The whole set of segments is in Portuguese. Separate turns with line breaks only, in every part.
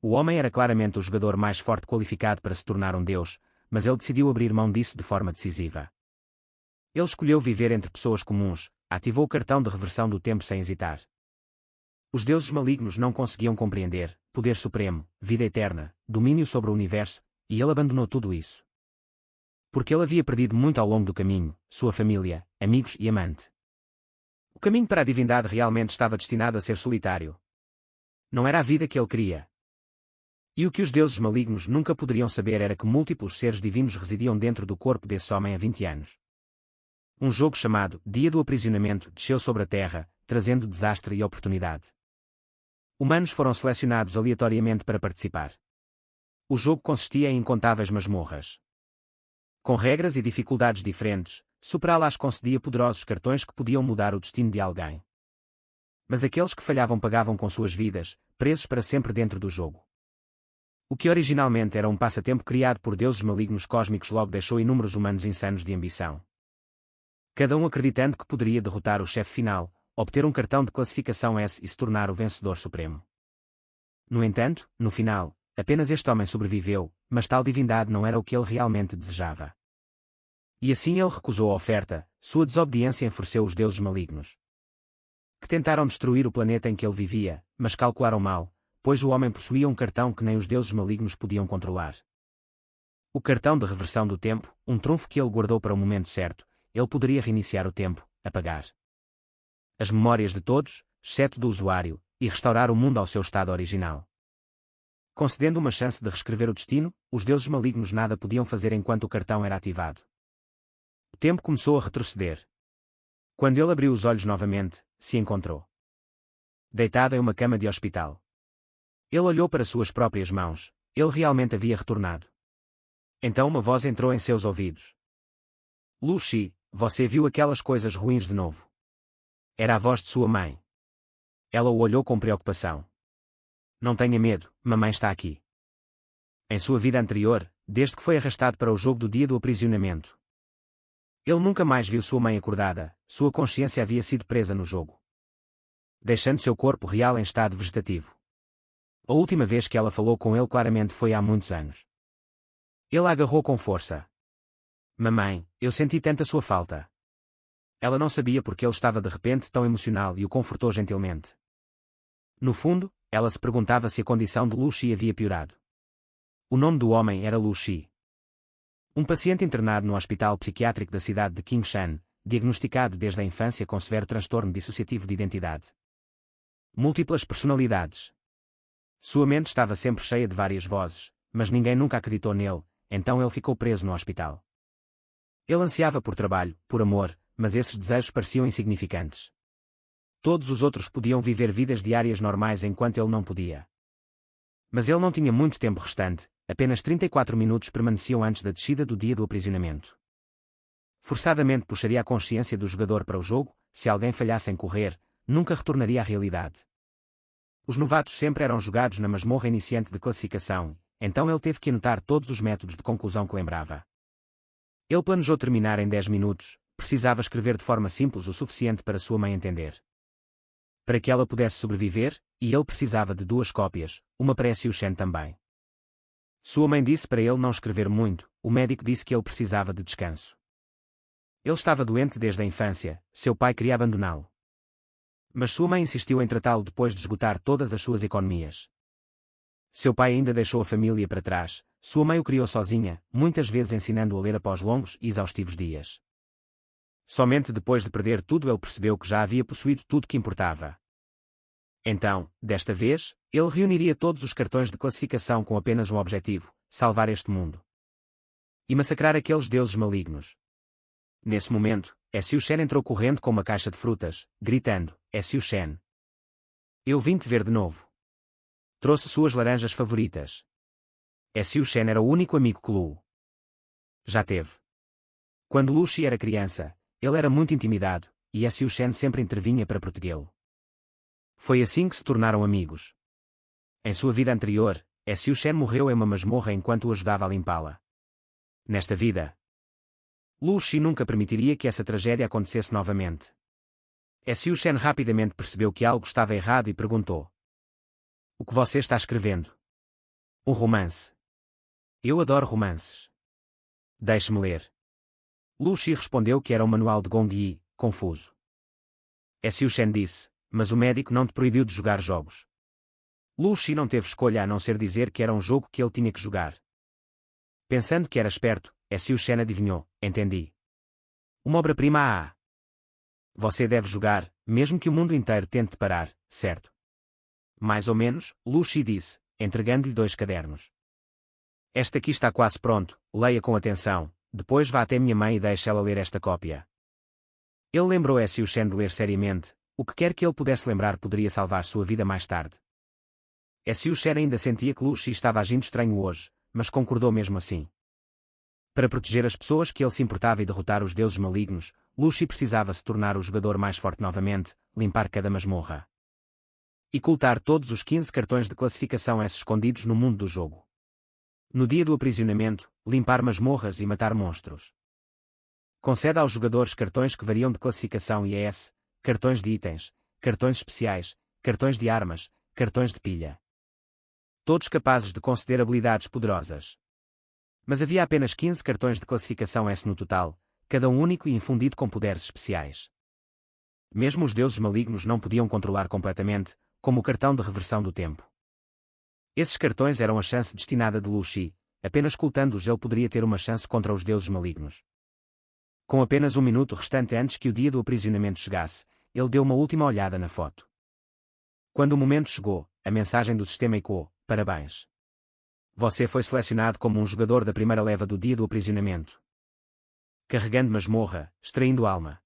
O homem era claramente o jogador mais forte qualificado para se tornar um deus, mas ele decidiu abrir mão disso de forma decisiva. Ele escolheu viver entre pessoas comuns, ativou o cartão de reversão do tempo sem hesitar. Os deuses malignos não conseguiam compreender poder supremo, vida eterna, domínio sobre o universo, e ele abandonou tudo isso. Porque ele havia perdido muito ao longo do caminho, sua família, amigos e amante. O caminho para a divindade realmente estava destinado a ser solitário. Não era a vida que ele queria. E o que os deuses malignos nunca poderiam saber era que múltiplos seres divinos residiam dentro do corpo desse homem há 20 anos. Um jogo chamado Dia do Aprisionamento desceu sobre a Terra, trazendo desastre e oportunidade. Humanos foram selecionados aleatoriamente para participar. O jogo consistia em incontáveis masmorras. Com regras e dificuldades diferentes, superá-las concedia poderosos cartões que podiam mudar o destino de alguém. Mas aqueles que falhavam pagavam com suas vidas, presos para sempre dentro do jogo. O que originalmente era um passatempo criado por deuses malignos cósmicos logo deixou inúmeros humanos insanos de ambição. Cada um acreditando que poderia derrotar o chefe final, obter um cartão de classificação S e se tornar o vencedor supremo. No entanto, no final, apenas este homem sobreviveu, mas tal divindade não era o que ele realmente desejava. E assim ele recusou a oferta, sua desobediência enfureceu os deuses malignos. Que tentaram destruir o planeta em que ele vivia, mas calcularam mal, pois o homem possuía um cartão que nem os deuses malignos podiam controlar. O cartão de reversão do tempo, um trunfo que ele guardou para o momento certo, ele poderia reiniciar o tempo, apagar as memórias de todos, exceto do usuário, e restaurar o mundo ao seu estado original. Concedendo uma chance de reescrever o destino, os deuses malignos nada podiam fazer enquanto o cartão era ativado. O tempo começou a retroceder. Quando ele abriu os olhos novamente, se encontrou deitado em uma cama de hospital. Ele olhou para suas próprias mãos, ele realmente havia retornado. Então uma voz entrou em seus ouvidos. Lucy, você viu aquelas coisas ruins de novo. Era a voz de sua mãe. Ela o olhou com preocupação. Não tenha medo, mamãe está aqui. Em sua vida anterior, desde que foi arrastado para o jogo do dia do aprisionamento, ele nunca mais viu sua mãe acordada, sua consciência havia sido presa no jogo, deixando seu corpo real em estado vegetativo. A última vez que ela falou com ele claramente foi há muitos anos. Ele a agarrou com força. Mamãe, eu senti tanta sua falta. Ela não sabia porque ele estava de repente tão emocional e o confortou gentilmente. No fundo, ela se perguntava se a condição de Lucy havia piorado. O nome do homem era Lucy. Um paciente internado no hospital psiquiátrico da cidade de Qingshan, diagnosticado desde a infância com severo transtorno dissociativo de identidade. Múltiplas personalidades. Sua mente estava sempre cheia de várias vozes, mas ninguém nunca acreditou nele, então ele ficou preso no hospital. Ele ansiava por trabalho, por amor, mas esses desejos pareciam insignificantes. Todos os outros podiam viver vidas diárias normais enquanto ele não podia. Mas ele não tinha muito tempo restante, apenas 34 minutos permaneciam antes da descida do dia do aprisionamento. Forçadamente puxaria a consciência do jogador para o jogo, se alguém falhasse em correr, nunca retornaria à realidade. Os novatos sempre eram jogados na masmorra iniciante de classificação, então ele teve que anotar todos os métodos de conclusão que lembrava. Ele planejou terminar em 10 minutos, precisava escrever de forma simples o suficiente para sua mãe entender. Para que ela pudesse sobreviver, e ele precisava de 2 cópias, uma para Xiu Shen também. Sua mãe disse para ele não escrever muito, o médico disse que ele precisava de descanso. Ele estava doente desde a infância, seu pai queria abandoná-lo. Mas sua mãe insistiu em tratá-lo depois de esgotar todas as suas economias. Seu pai ainda deixou a família para trás, sua mãe o criou sozinha, muitas vezes ensinando-o a ler após longos e exaustivos dias. Somente depois de perder tudo ele percebeu que já havia possuído tudo que importava. Então, desta vez, ele reuniria todos os cartões de classificação com apenas um objetivo: salvar este mundo. E massacrar aqueles deuses malignos. Nesse momento, Xiu Shen entrou correndo com uma caixa de frutas, gritando: Xiu Shen, eu vim te ver de novo. Trouxe suas laranjas favoritas. Xiu Shen era o único amigo que Lu já teve. Quando Lucy era criança, ele era muito intimidado, e Xiu Shen sempre intervinha para protegê-lo. Foi assim que se tornaram amigos. Em sua vida anterior, Xiu Shen morreu em uma masmorra enquanto o ajudava a limpá-la. Nesta vida, Lucy nunca permitiria que essa tragédia acontecesse novamente. Xiu Shen rapidamente percebeu que algo estava errado e perguntou: o que você está escrevendo? Um romance. Eu adoro romances. Deixe-me ler. Lu Xi respondeu que era um manual de Gong Yi, confuso. Xiu Shen disse, mas o médico não te proibiu de jogar jogos. Lu Xi não teve escolha a não ser dizer que era um jogo que ele tinha que jogar. Pensando que era esperto, Xiu Shen adivinhou, entendi. Uma obra-prima A. Você deve jogar, mesmo que o mundo inteiro tente parar, certo? Mais ou menos, Lu Xi disse, entregando-lhe 2 cadernos. Este aqui está quase pronto, leia com atenção, depois vá até minha mãe e deixe ela ler esta cópia. Ele lembrou Xiu Shen de ler seriamente, o que quer que ele pudesse lembrar poderia salvar sua vida mais tarde. Xiu Shen ainda sentia que Lu Xi estava agindo estranho hoje, mas concordou mesmo assim. Para proteger as pessoas que ele se importava e derrotar os deuses malignos, Lu Xi precisava se tornar o jogador mais forte novamente, limpar cada masmorra. E ocultar todos os 15 cartões de classificação S escondidos no mundo do jogo. No dia do aprisionamento, limpar masmorras e matar monstros. Conceda aos jogadores cartões que variam de classificação e S, cartões de itens, cartões especiais, cartões de armas, cartões de pilha. Todos capazes de conceder habilidades poderosas. Mas havia apenas 15 cartões de classificação S no total, cada um único e infundido com poderes especiais. Mesmo os deuses malignos não podiam controlar completamente, como o cartão de reversão do tempo. Esses cartões eram a chance destinada de Lu Xi, apenas ocultando-os ele poderia ter uma chance contra os deuses malignos. Com apenas um minuto restante antes que o dia do aprisionamento chegasse, ele deu uma última olhada na foto. Quando o momento chegou, a mensagem do sistema ecoou, parabéns. Você foi selecionado como um jogador da primeira leva do dia do aprisionamento. Carregando masmorra, extraindo alma.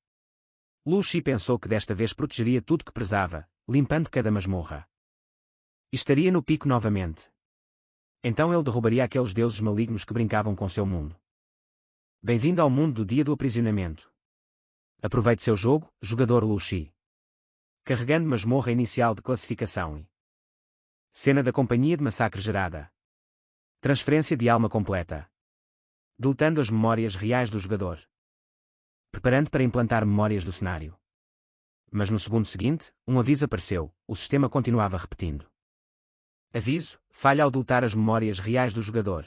Lu Xi pensou que desta vez protegeria tudo que prezava, limpando cada masmorra. E estaria no pico novamente. Então ele derrubaria aqueles deuses malignos que brincavam com seu mundo. Bem-vindo ao mundo do dia do aprisionamento. Aproveite seu jogo, jogador Lu Xi. Carregando masmorra inicial de classificação e cena da companhia de massacre gerada. Transferência de alma completa. Deletando as memórias reais do jogador. Preparando para implantar memórias do cenário. Mas no segundo seguinte, um aviso apareceu, o sistema continuava repetindo. Aviso, falha ao deletar as memórias reais do jogador.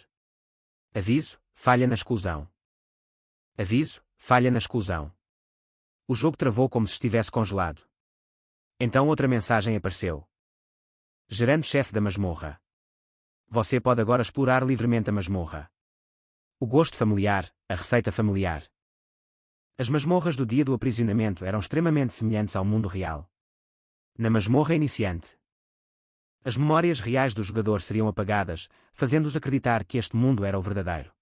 Aviso, falha na exclusão. Aviso, falha na exclusão. O jogo travou como se estivesse congelado. Então outra mensagem apareceu. Gerando chefe da masmorra. Você pode agora explorar livremente a masmorra. O gosto familiar, a receita familiar. As masmorras do dia do aprisionamento eram extremamente semelhantes ao mundo real. Na masmorra iniciante, as memórias reais do jogador seriam apagadas, fazendo-os acreditar que este mundo era o verdadeiro.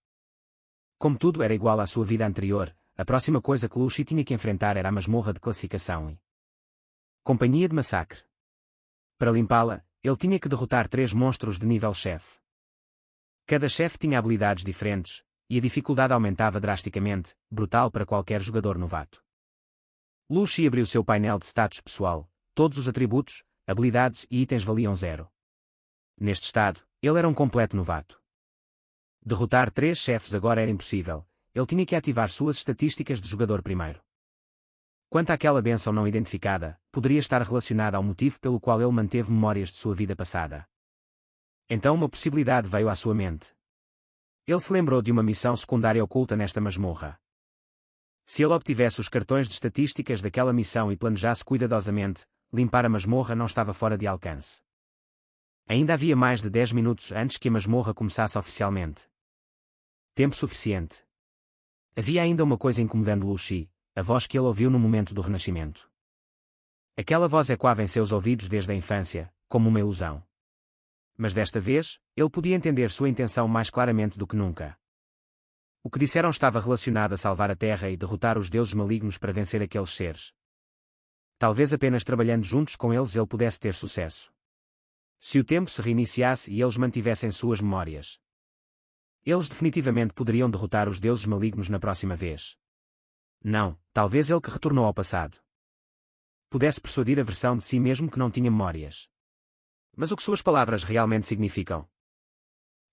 Como tudo era igual à sua vida anterior, a próxima coisa que Lu Xi tinha que enfrentar era a masmorra de classificação e companhia de massacre. Para limpá-la, ele tinha que derrotar 3 monstros de nível chefe. Cada chefe tinha habilidades diferentes, e a dificuldade aumentava drasticamente, brutal para qualquer jogador novato. Lu Xi abriu seu painel de status pessoal, todos os atributos, habilidades e itens valiam 0. Neste estado, ele era um completo novato. Derrotar 3 chefes agora era impossível, ele tinha que ativar suas estatísticas de jogador primeiro. Quanto àquela bênção não identificada, poderia estar relacionada ao motivo pelo qual ele manteve memórias de sua vida passada. Então uma possibilidade veio à sua mente. Ele se lembrou de uma missão secundária oculta nesta masmorra. Se ele obtivesse os cartões de estatísticas daquela missão e planejasse cuidadosamente, limpar a masmorra não estava fora de alcance. Ainda havia mais de 10 minutos antes que a masmorra começasse oficialmente. Tempo suficiente. Havia ainda uma coisa incomodando Lu Xi, a voz que ele ouviu no momento do renascimento. Aquela voz ecoava em seus ouvidos desde a infância, como uma ilusão. Mas desta vez, ele podia entender sua intenção mais claramente do que nunca. O que disseram estava relacionado a salvar a Terra e derrotar os deuses malignos para vencer aqueles seres. Talvez apenas trabalhando juntos com eles ele pudesse ter sucesso. Se o tempo se reiniciasse e eles mantivessem suas memórias, eles definitivamente poderiam derrotar os deuses malignos na próxima vez. Não, talvez ele que retornou ao passado pudesse persuadir a versão de si mesmo que não tinha memórias. Mas o que suas palavras realmente significam?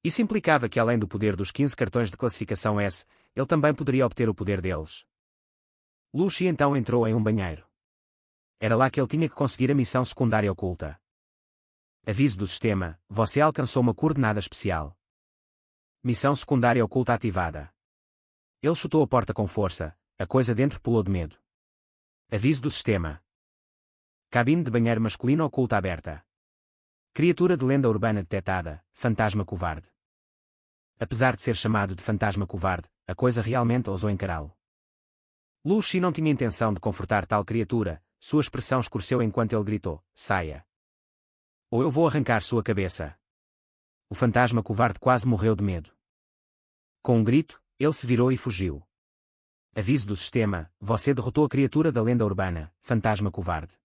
Isso implicava que além do poder dos 15 cartões de classificação S, ele também poderia obter o poder deles. Lu Xi então entrou em um banheiro. Era lá que ele tinha que conseguir a missão secundária oculta. Aviso do sistema: você alcançou uma coordenada especial. Missão secundária oculta ativada. Ele chutou a porta com força, a coisa dentro pulou de medo. Aviso do sistema: cabine de banheiro masculino oculta aberta. Criatura de lenda urbana detectada, fantasma covarde. Apesar de ser chamado de fantasma covarde, a coisa realmente ousou encará-lo. Lu Xi não tinha intenção de confortar tal criatura, sua expressão escureceu enquanto ele gritou: saia! Ou eu vou arrancar sua cabeça. O fantasma covarde quase morreu de medo. Com um grito, ele se virou e fugiu. Aviso do sistema: você derrotou a criatura da lenda urbana, fantasma covarde.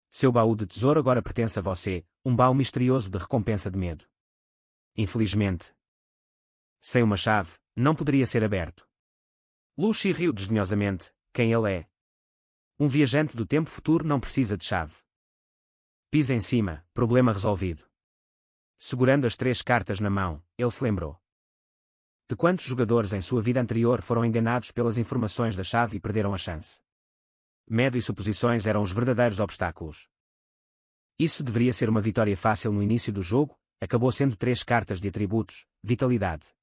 Seu baú de tesouro agora pertence a você, um baú misterioso de recompensa de medo. Infelizmente, sem uma chave, não poderia ser aberto. Lu Xi riu desdenhosamente. Quem ele é? Um viajante do tempo futuro não precisa de chave. Pisa em cima, problema resolvido. Segurando as 3 cartas na mão, ele se lembrou de quantos jogadores em sua vida anterior foram enganados pelas informações da chave e perderam a chance. Medo e suposições eram os verdadeiros obstáculos. Isso deveria ser uma vitória fácil no início do jogo, acabou sendo 3 cartas de atributos: vitalidade,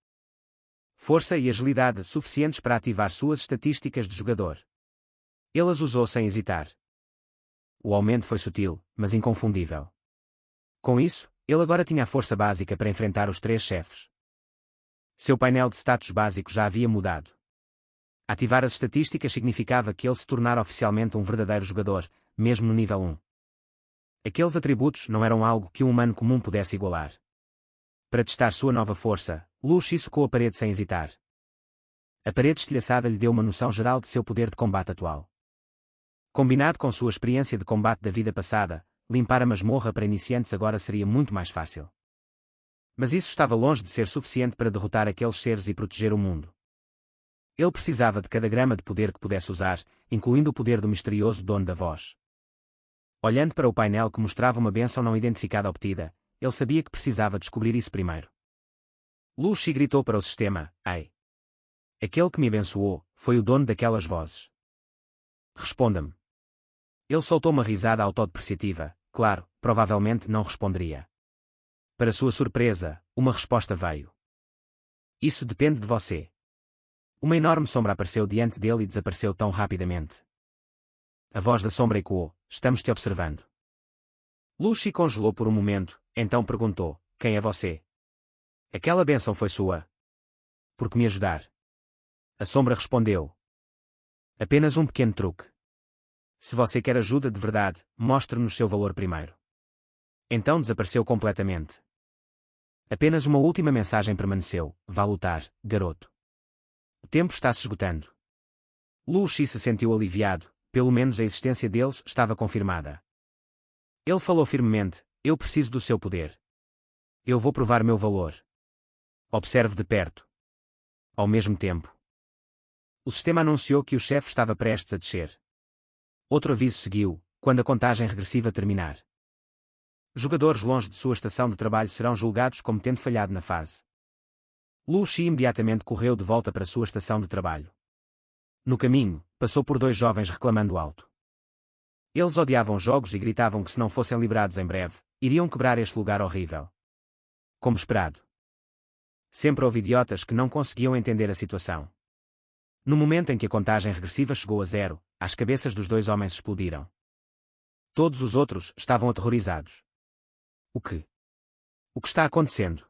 força e agilidade suficientes para ativar suas estatísticas de jogador. Ele as usou sem hesitar. O aumento foi sutil, mas inconfundível. Com isso, ele agora tinha a força básica para enfrentar os 3 chefes. Seu painel de status básico já havia mudado. Ativar as estatísticas significava que ele se tornara oficialmente um verdadeiro jogador, mesmo no nível 1. Aqueles atributos não eram algo que um humano comum pudesse igualar. Para testar sua nova força, Lu Xi socou a parede sem hesitar. A parede estilhaçada lhe deu uma noção geral de seu poder de combate atual. Combinado com sua experiência de combate da vida passada, limpar a masmorra para iniciantes agora seria muito mais fácil. Mas isso estava longe de ser suficiente para derrotar aqueles seres e proteger o mundo. Ele precisava de cada grama de poder que pudesse usar, incluindo o poder do misterioso dono da voz. Olhando para o painel que mostrava uma bênção não identificada obtida, ele sabia que precisava descobrir isso primeiro. Lu Xi gritou para o sistema: ei! Aquele que me abençoou foi o dono daquelas vozes. Responda-me. Ele soltou uma risada autodepreciativa. Claro, provavelmente não responderia. Para sua surpresa, uma resposta veio. Isso depende de você. Uma enorme sombra apareceu diante dele e desapareceu tão rapidamente. A voz da sombra ecoou: estamos te observando. Lu Xi congelou por um momento, então perguntou: quem é você? Aquela bênção foi sua. Por que me ajudar? A sombra respondeu: apenas um pequeno truque. Se você quer ajuda de verdade, mostre-nos seu valor primeiro. Então desapareceu completamente. Apenas uma última mensagem permaneceu: vá lutar, garoto. O tempo está se esgotando. Lu Xi se sentiu aliviado, pelo menos a existência deles estava confirmada. Ele falou firmemente: eu preciso do seu poder. Eu vou provar meu valor. Observe de perto. Ao mesmo tempo, o sistema anunciou que o chefe estava prestes a descer. Outro aviso seguiu: quando a contagem regressiva terminar, jogadores longe de sua estação de trabalho serão julgados como tendo falhado na fase. Lu Xi imediatamente correu de volta para sua estação de trabalho. No caminho, passou por 2 jovens reclamando alto. Eles odiavam jogos e gritavam que se não fossem liberados em breve, iriam quebrar este lugar horrível. Como esperado. Sempre houve idiotas que não conseguiam entender a situação. No momento em que a contagem regressiva chegou a 0, as cabeças dos 2 homens explodiram. Todos os outros estavam aterrorizados. O que está acontecendo?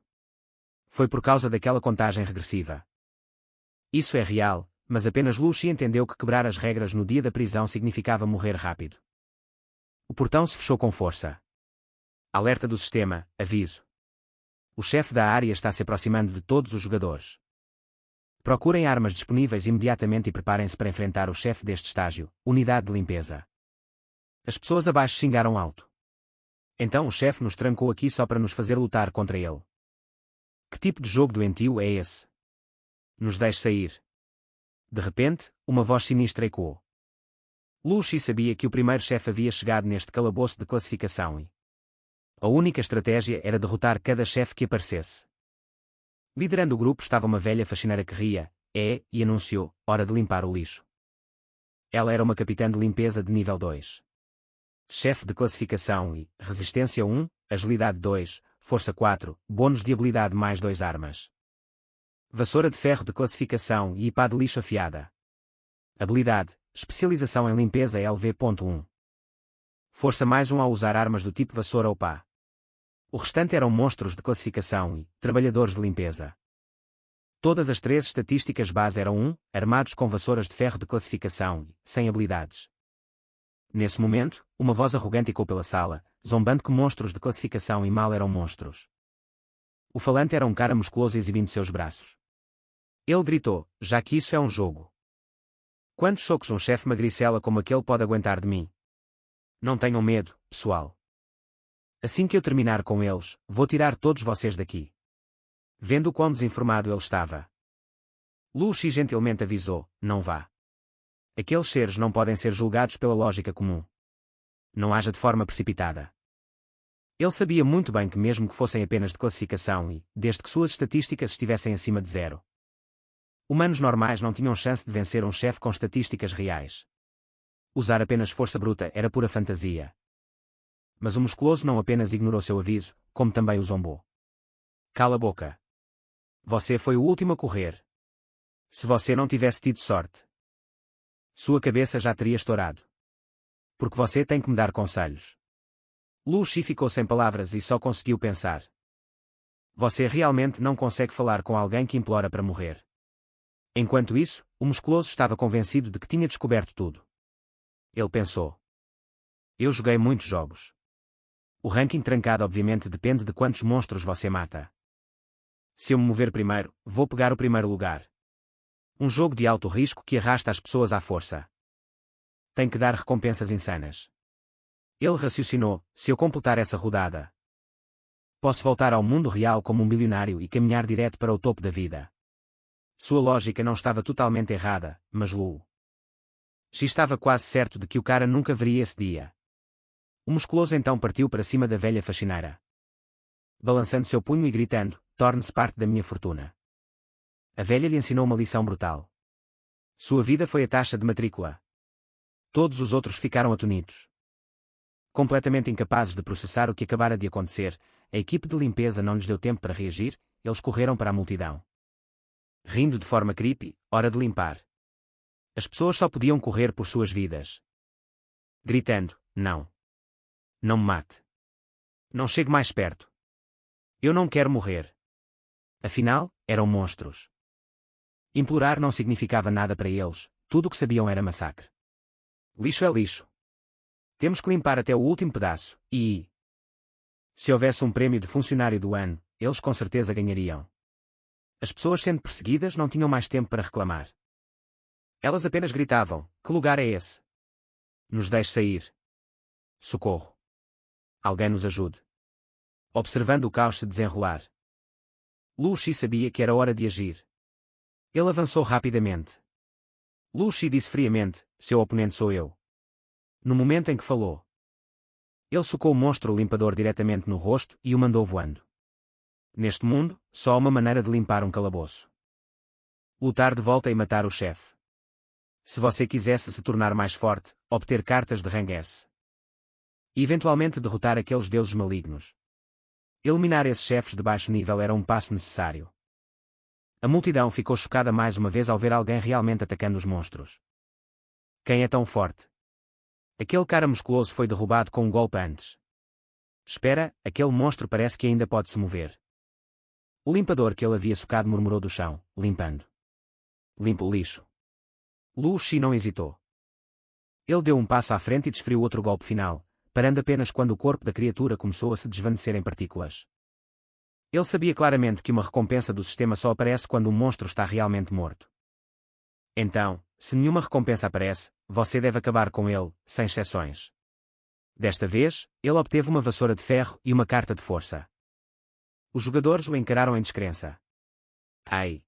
Foi por causa daquela contagem regressiva. Isso é real, mas apenas Lu Xi entendeu que quebrar as regras no dia da prisão significava morrer rápido. O portão se fechou com força. Alerta do sistema: aviso. O chefe da área está se aproximando de todos os jogadores. Procurem armas disponíveis imediatamente e preparem-se para enfrentar o chefe deste estágio, unidade de limpeza. As pessoas abaixo xingaram alto. Então o chefe nos trancou aqui só para nos fazer lutar contra ele. Que tipo de jogo doentio é esse? Nos deixe sair. De repente, uma voz sinistra ecoou. Lu Xi sabia que o primeiro chefe havia chegado neste calabouço de classificação e a única estratégia era derrotar cada chefe que aparecesse. Liderando o grupo estava uma velha faxineira que ria, e anunciou: hora de limpar o lixo. Ela era uma capitã de limpeza de nível 2. Chefe de classificação e resistência 1, agilidade 2, força 4, bônus de habilidade mais 2 armas. Vassoura de ferro de classificação e pá de lixo afiada. Habilidade, especialização em limpeza LV.1. Força mais 1 ao usar armas do tipo vassoura ou pá. O restante eram monstros de classificação e trabalhadores de limpeza. Todas as 3 estatísticas base eram armados com vassouras de ferro de classificação e sem habilidades. Nesse momento, uma voz arrogante ecoou pela sala, zombando que monstros de classificação e mal eram monstros. O falante era um cara musculoso exibindo seus braços. Ele gritou, já que isso é um jogo. Quantos socos um chefe magricela como aquele pode aguentar de mim? Não tenham medo, pessoal. Assim que eu terminar com eles, vou tirar todos vocês daqui. Vendo o quão desinformado ele estava, Lu Xi gentilmente avisou, não vá. Aqueles seres não podem ser julgados pela lógica comum. Não haja de forma precipitada. Ele sabia muito bem que mesmo que fossem apenas de classificação e, desde que suas estatísticas estivessem acima de 0, humanos normais não tinham chance de vencer um chefe com estatísticas reais. Usar apenas força bruta era pura fantasia. Mas o musculoso não apenas ignorou seu aviso, como também o zombou. Cala a boca. Você foi o último a correr. Se você não tivesse tido sorte, sua cabeça já teria estourado. Porque você tem que me dar conselhos. Lu Xi ficou sem palavras e só conseguiu pensar. Você realmente não consegue falar com alguém que implora para morrer. Enquanto isso, o musculoso estava convencido de que tinha descoberto tudo. Ele pensou. Eu joguei muitos jogos. O ranking trancado obviamente depende de quantos monstros você mata. Se eu me mover primeiro, vou pegar o primeiro lugar. Um jogo de alto risco que arrasta as pessoas à força. Tem que dar recompensas insanas. Ele raciocinou, se eu completar essa rodada, posso voltar ao mundo real como um milionário e caminhar direto para o topo da vida. Sua lógica não estava totalmente errada, mas Lu Xi estava quase certo de que o cara nunca veria esse dia. O musculoso então partiu para cima da velha faxineira, balançando seu punho e gritando, torne-se parte da minha fortuna. A velha lhe ensinou uma lição brutal. Sua vida foi a taxa de matrícula. Todos os outros ficaram atonitos. Completamente incapazes de processar o que acabara de acontecer, a equipe de limpeza não lhes deu tempo para reagir, eles correram para a multidão. Rindo de forma creepy, hora de limpar. As pessoas só podiam correr por suas vidas. Gritando, não. Não me mate. Não chegue mais perto. Eu não quero morrer. Afinal, eram monstros. Implorar não significava nada para eles, tudo o que sabiam era massacre. Lixo é lixo. Temos que limpar até o último pedaço, e... Se houvesse um prêmio de funcionário do ano, eles com certeza ganhariam. As pessoas sendo perseguidas não tinham mais tempo para reclamar. Elas apenas gritavam, que lugar é esse? Nos deixe sair. Socorro. Alguém nos ajude. Observando o caos se desenrolar, Lu Xi sabia que era hora de agir. Ele avançou rapidamente. Lu Xi disse friamente, seu oponente sou eu. No momento em que falou, ele socou o monstro limpador diretamente no rosto e o mandou voando. Neste mundo, só há uma maneira de limpar um calabouço. Lutar de volta e matar o chefe. Se você quisesse se tornar mais forte, obter cartas de rank S. E eventualmente derrotar aqueles deuses malignos. Eliminar esses chefes de baixo nível era um passo necessário. A multidão ficou chocada mais uma vez ao ver alguém realmente atacando os monstros. Quem é tão forte? Aquele cara musculoso foi derrubado com um golpe antes. Espera, aquele monstro parece que ainda pode se mover. O limpador que ele havia socado murmurou do chão, limpando. Limpa o lixo. Lu Xi não hesitou. Ele deu um passo à frente e desferiu outro golpe final, parando apenas quando o corpo da criatura começou a se desvanecer em partículas. Ele sabia claramente que uma recompensa do sistema só aparece quando um monstro está realmente morto. Então, se nenhuma recompensa aparece, você deve acabar com ele, sem exceções. Desta vez, ele obteve uma vassoura de ferro e uma carta de força. Os jogadores o encararam em descrença. Ai!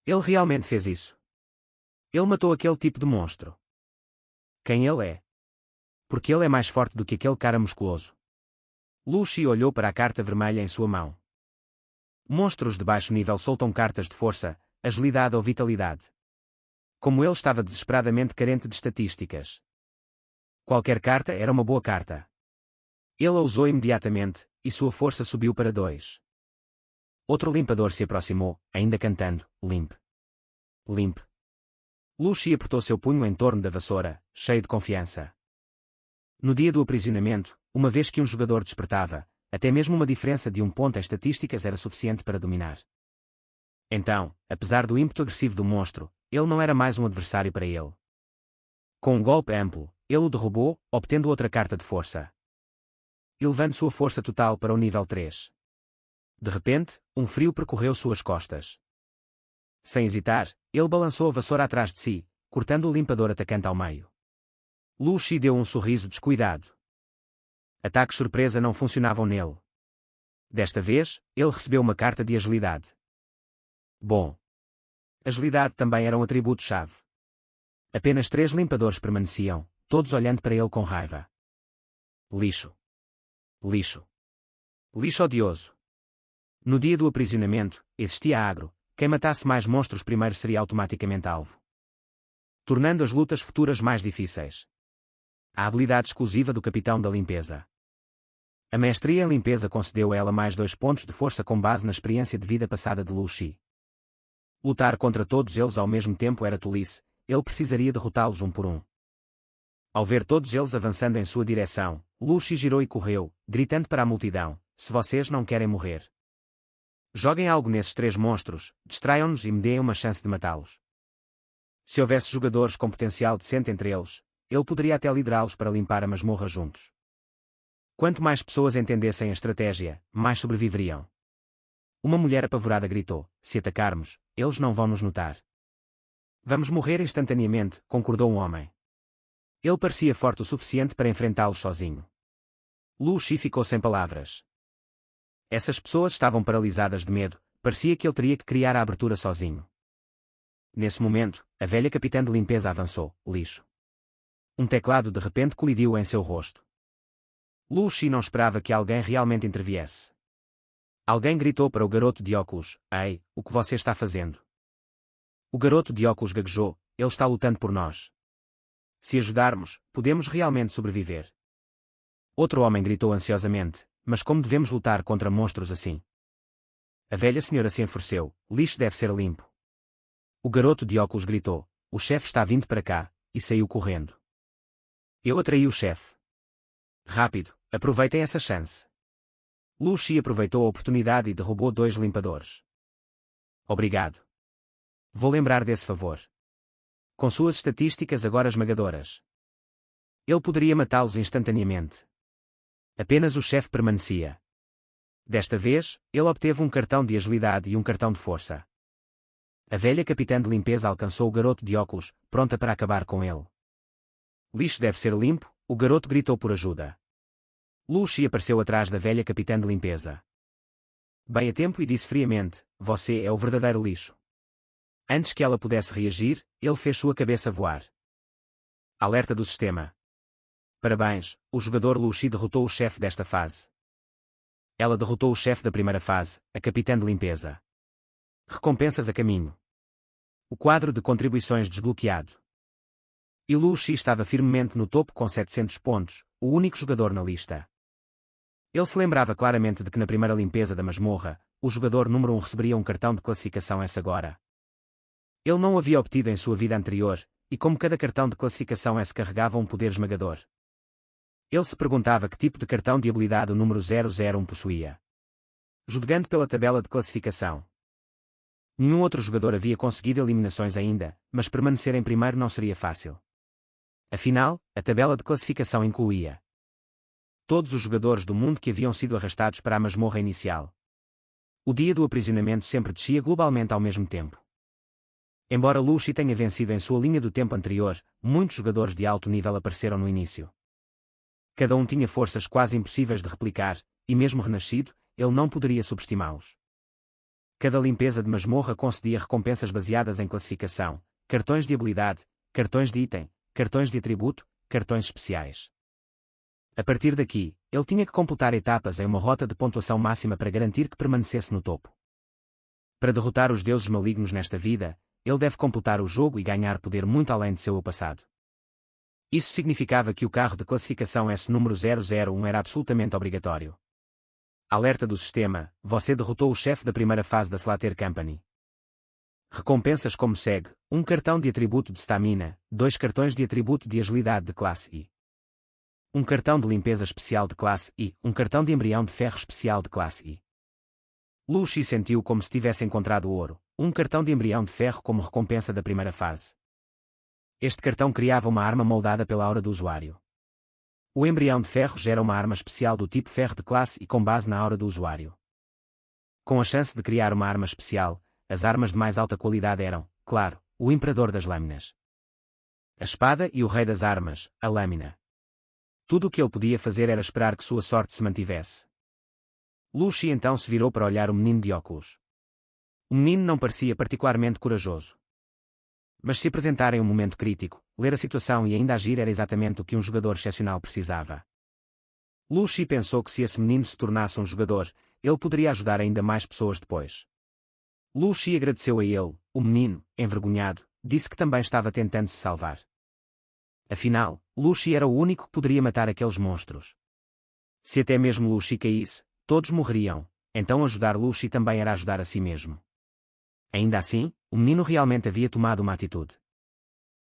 Ele realmente fez isso. Ele matou aquele tipo de monstro. Quem ele é? Porque ele é mais forte do que aquele cara musculoso. Lu Xi olhou para a carta vermelha em sua mão. Monstros de baixo nível soltam cartas de força, agilidade ou vitalidade. Como ele estava desesperadamente carente de estatísticas. Qualquer carta era uma boa carta. Ele a usou imediatamente, e sua força subiu para 2. Outro limpador se aproximou, ainda cantando, limp. Limp. Lucy apertou seu punho em torno da vassoura, cheio de confiança. No dia do aprisionamento, uma vez que um jogador despertava, até mesmo uma diferença de 1 ponto em estatísticas era suficiente para dominar. Então, apesar do ímpeto agressivo do monstro, ele não era mais um adversário para ele. Com um golpe amplo, ele o derrubou, obtendo outra carta de força. Elevando sua força total para o nível 3. De repente, um frio percorreu suas costas. Sem hesitar, ele balançou a vassoura atrás de si, cortando o limpador atacante ao meio. Lucy deu um sorriso descuidado. Ataques surpresa não funcionavam nele. Desta vez, ele recebeu uma carta de agilidade. Bom. Agilidade também era um atributo-chave. Apenas 3 limpadores permaneciam, todos olhando para ele com raiva. Lixo. Lixo. Lixo odioso. No dia do aprisionamento, existia agro. Quem matasse mais monstros primeiro seria automaticamente alvo, tornando as lutas futuras mais difíceis. A habilidade exclusiva do Capitão da Limpeza. A Maestria em Limpeza concedeu a ela mais 2 pontos de força com base na experiência de vida passada de Lucy. Lutar contra todos eles ao mesmo tempo era tolice, ele precisaria derrotá-los um por um. Ao ver todos eles avançando em sua direção, Lucy girou e correu, gritando para a multidão: se vocês não querem morrer, joguem algo nesses 3 monstros, distraiam-nos e me deem uma chance de matá-los. Se houvesse jogadores com potencial decente entre eles, ele poderia até liderá-los para limpar a masmorra juntos. Quanto mais pessoas entendessem a estratégia, mais sobreviveriam. Uma mulher apavorada gritou: se atacarmos, eles não vão nos notar. Vamos morrer instantaneamente, concordou um homem. Ele parecia forte o suficiente para enfrentá-los sozinho. Lucy ficou sem palavras. Essas pessoas estavam paralisadas de medo, parecia que ele teria que criar a abertura sozinho. Nesse momento, a velha capitã de limpeza avançou, lixo. Um teclado de repente colidiu em seu rosto. Lucy não esperava que alguém realmente interviesse. Alguém gritou para o garoto de óculos: ei, o que você está fazendo? O garoto de óculos gaguejou: ele está lutando por nós. Se ajudarmos, podemos realmente sobreviver. Outro homem gritou ansiosamente: mas como devemos lutar contra monstros assim? A velha senhora se enfureceu: lixo deve ser limpo. O garoto de óculos gritou: o chefe está vindo para cá, e saiu correndo. Eu atraí o chefe. Rápido, aproveitem essa chance. Lucy aproveitou a oportunidade e derrubou 2 limpadores. Obrigado. Vou lembrar desse favor. Com suas estatísticas agora esmagadoras, ele poderia matá-los instantaneamente. Apenas o chefe permanecia. Desta vez, ele obteve um cartão de agilidade e um cartão de força. A velha capitã de limpeza alcançou o garoto de óculos, pronta para acabar com ele. Lixo deve ser limpo, o garoto gritou por ajuda. Lucy apareceu atrás da velha capitã de limpeza. Bem a tempo e disse friamente: você é o verdadeiro lixo. Antes que ela pudesse reagir, ele fez sua cabeça voar. Alerta do sistema. Parabéns, o jogador Lucy derrotou o chefe desta fase. Ela derrotou o chefe da primeira fase, a capitã de limpeza. Recompensas a caminho. O quadro de contribuições desbloqueado. E Lucy estava firmemente no topo com 700 pontos, o único jogador na lista. Ele se lembrava claramente de que na primeira limpeza da masmorra, o jogador número 1 receberia um cartão de classificação S agora. Ele não o havia obtido em sua vida anterior, e como cada cartão de classificação S carregava um poder esmagador. Ele se perguntava que tipo de cartão de habilidade o número 001 possuía. Jogando pela tabela de classificação. Nenhum outro jogador havia conseguido eliminações ainda, mas permanecer em primeiro não seria fácil. Afinal, a tabela de classificação incluía todos os jogadores do mundo que haviam sido arrastados para a masmorra inicial. O dia do aprisionamento sempre descia globalmente ao mesmo tempo. Embora Lucy tenha vencido em sua linha do tempo anterior, muitos jogadores de alto nível apareceram no início. Cada um tinha forças quase impossíveis de replicar, e mesmo renascido, ele não poderia subestimá-los. Cada limpeza de masmorra concedia recompensas baseadas em classificação, cartões de habilidade, cartões de item, cartões de atributo, cartões especiais. A partir daqui, ele tinha que completar etapas em uma rota de pontuação máxima para garantir que permanecesse no topo. Para derrotar os deuses malignos nesta vida, ele deve completar o jogo e ganhar poder muito além de seu passado. Isso significava que o carro de classificação S número 001 era absolutamente obrigatório. Alerta do sistema: você derrotou o chefe da primeira fase da Slater Company. Recompensas como segue: 1 cartão de atributo de stamina, 2 cartões de atributo de agilidade de classe I. 1 cartão de limpeza especial de classe I, 1 cartão de embrião de ferro especial de classe I. Lu Shi sentiu como se tivesse encontrado ouro, 1 cartão de embrião de ferro como recompensa da primeira fase. Este cartão criava uma arma moldada pela aura do usuário. O embrião de ferro gera uma arma especial do tipo ferro de classe e com base na aura do usuário. Com a chance de criar uma arma especial, as armas de mais alta qualidade eram, claro, o Imperador das Lâminas, a espada e o Rei das Armas, a lâmina. Tudo o que ele podia fazer era esperar que sua sorte se mantivesse. Lu Shi então se virou para olhar o menino de óculos. O menino não parecia particularmente corajoso. Mas se apresentar em um momento crítico, ler a situação e ainda agir era exatamente o que um jogador excepcional precisava. Lu Shi pensou que se esse menino se tornasse um jogador, ele poderia ajudar ainda mais pessoas depois. Lu Shi agradeceu a ele. O menino, envergonhado, disse que também estava tentando se salvar. Afinal, Lu Shi era o único que poderia matar aqueles monstros. Se até mesmo Lu Shi caísse, todos morreriam, então ajudar Lu Shi também era ajudar a si mesmo. Ainda assim, o menino realmente havia tomado uma atitude.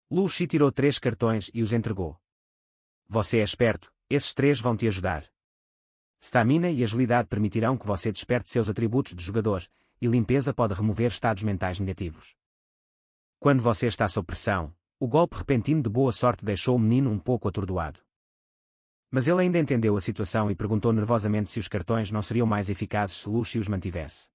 Lu Shi tirou 3 cartões e os entregou. Você é esperto, esses 3 vão te ajudar. Stamina e agilidade permitirão que você desperte seus atributos de jogador, e limpeza pode remover estados mentais negativos. Quando você está sob pressão, o golpe repentino de boa sorte deixou o menino um pouco atordoado. Mas ele ainda entendeu a situação e perguntou nervosamente se os cartões não seriam mais eficazes se Lu Shi os mantivesse.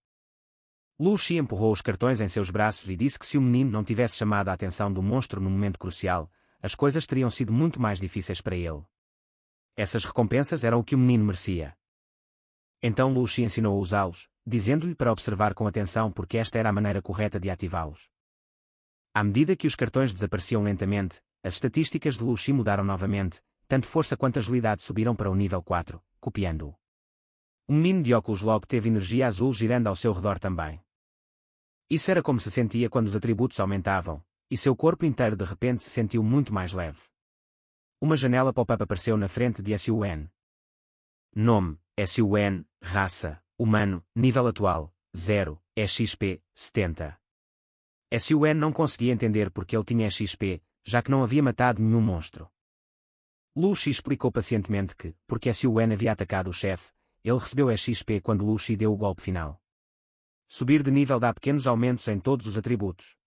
Lu Shi empurrou os cartões em seus braços e disse que se o menino não tivesse chamado a atenção do monstro no momento crucial, as coisas teriam sido muito mais difíceis para ele. Essas recompensas eram o que o menino merecia. Então Lu Shi ensinou a usá-los, dizendo-lhe para observar com atenção porque esta era a maneira correta de ativá-los. À medida que os cartões desapareciam lentamente, as estatísticas de Lu Shi mudaram novamente, tanto força quanto agilidade subiram para o nível 4, copiando-o. O menino de óculos logo teve energia azul girando ao seu redor também. Isso era como se sentia quando os atributos aumentavam, e seu corpo inteiro de repente se sentiu muito mais leve. Uma janela pop-up apareceu na frente de Sun. Nome: Sun, raça, humano, nível atual, 0, XP, 70. Sun não conseguia entender porque ele tinha XP, já que não havia matado nenhum monstro. Lu Shi explicou pacientemente que, porque Sun havia atacado o chefe, ele recebeu XP quando Lu Shi deu o golpe final. Subir de nível dá pequenos aumentos em todos os atributos.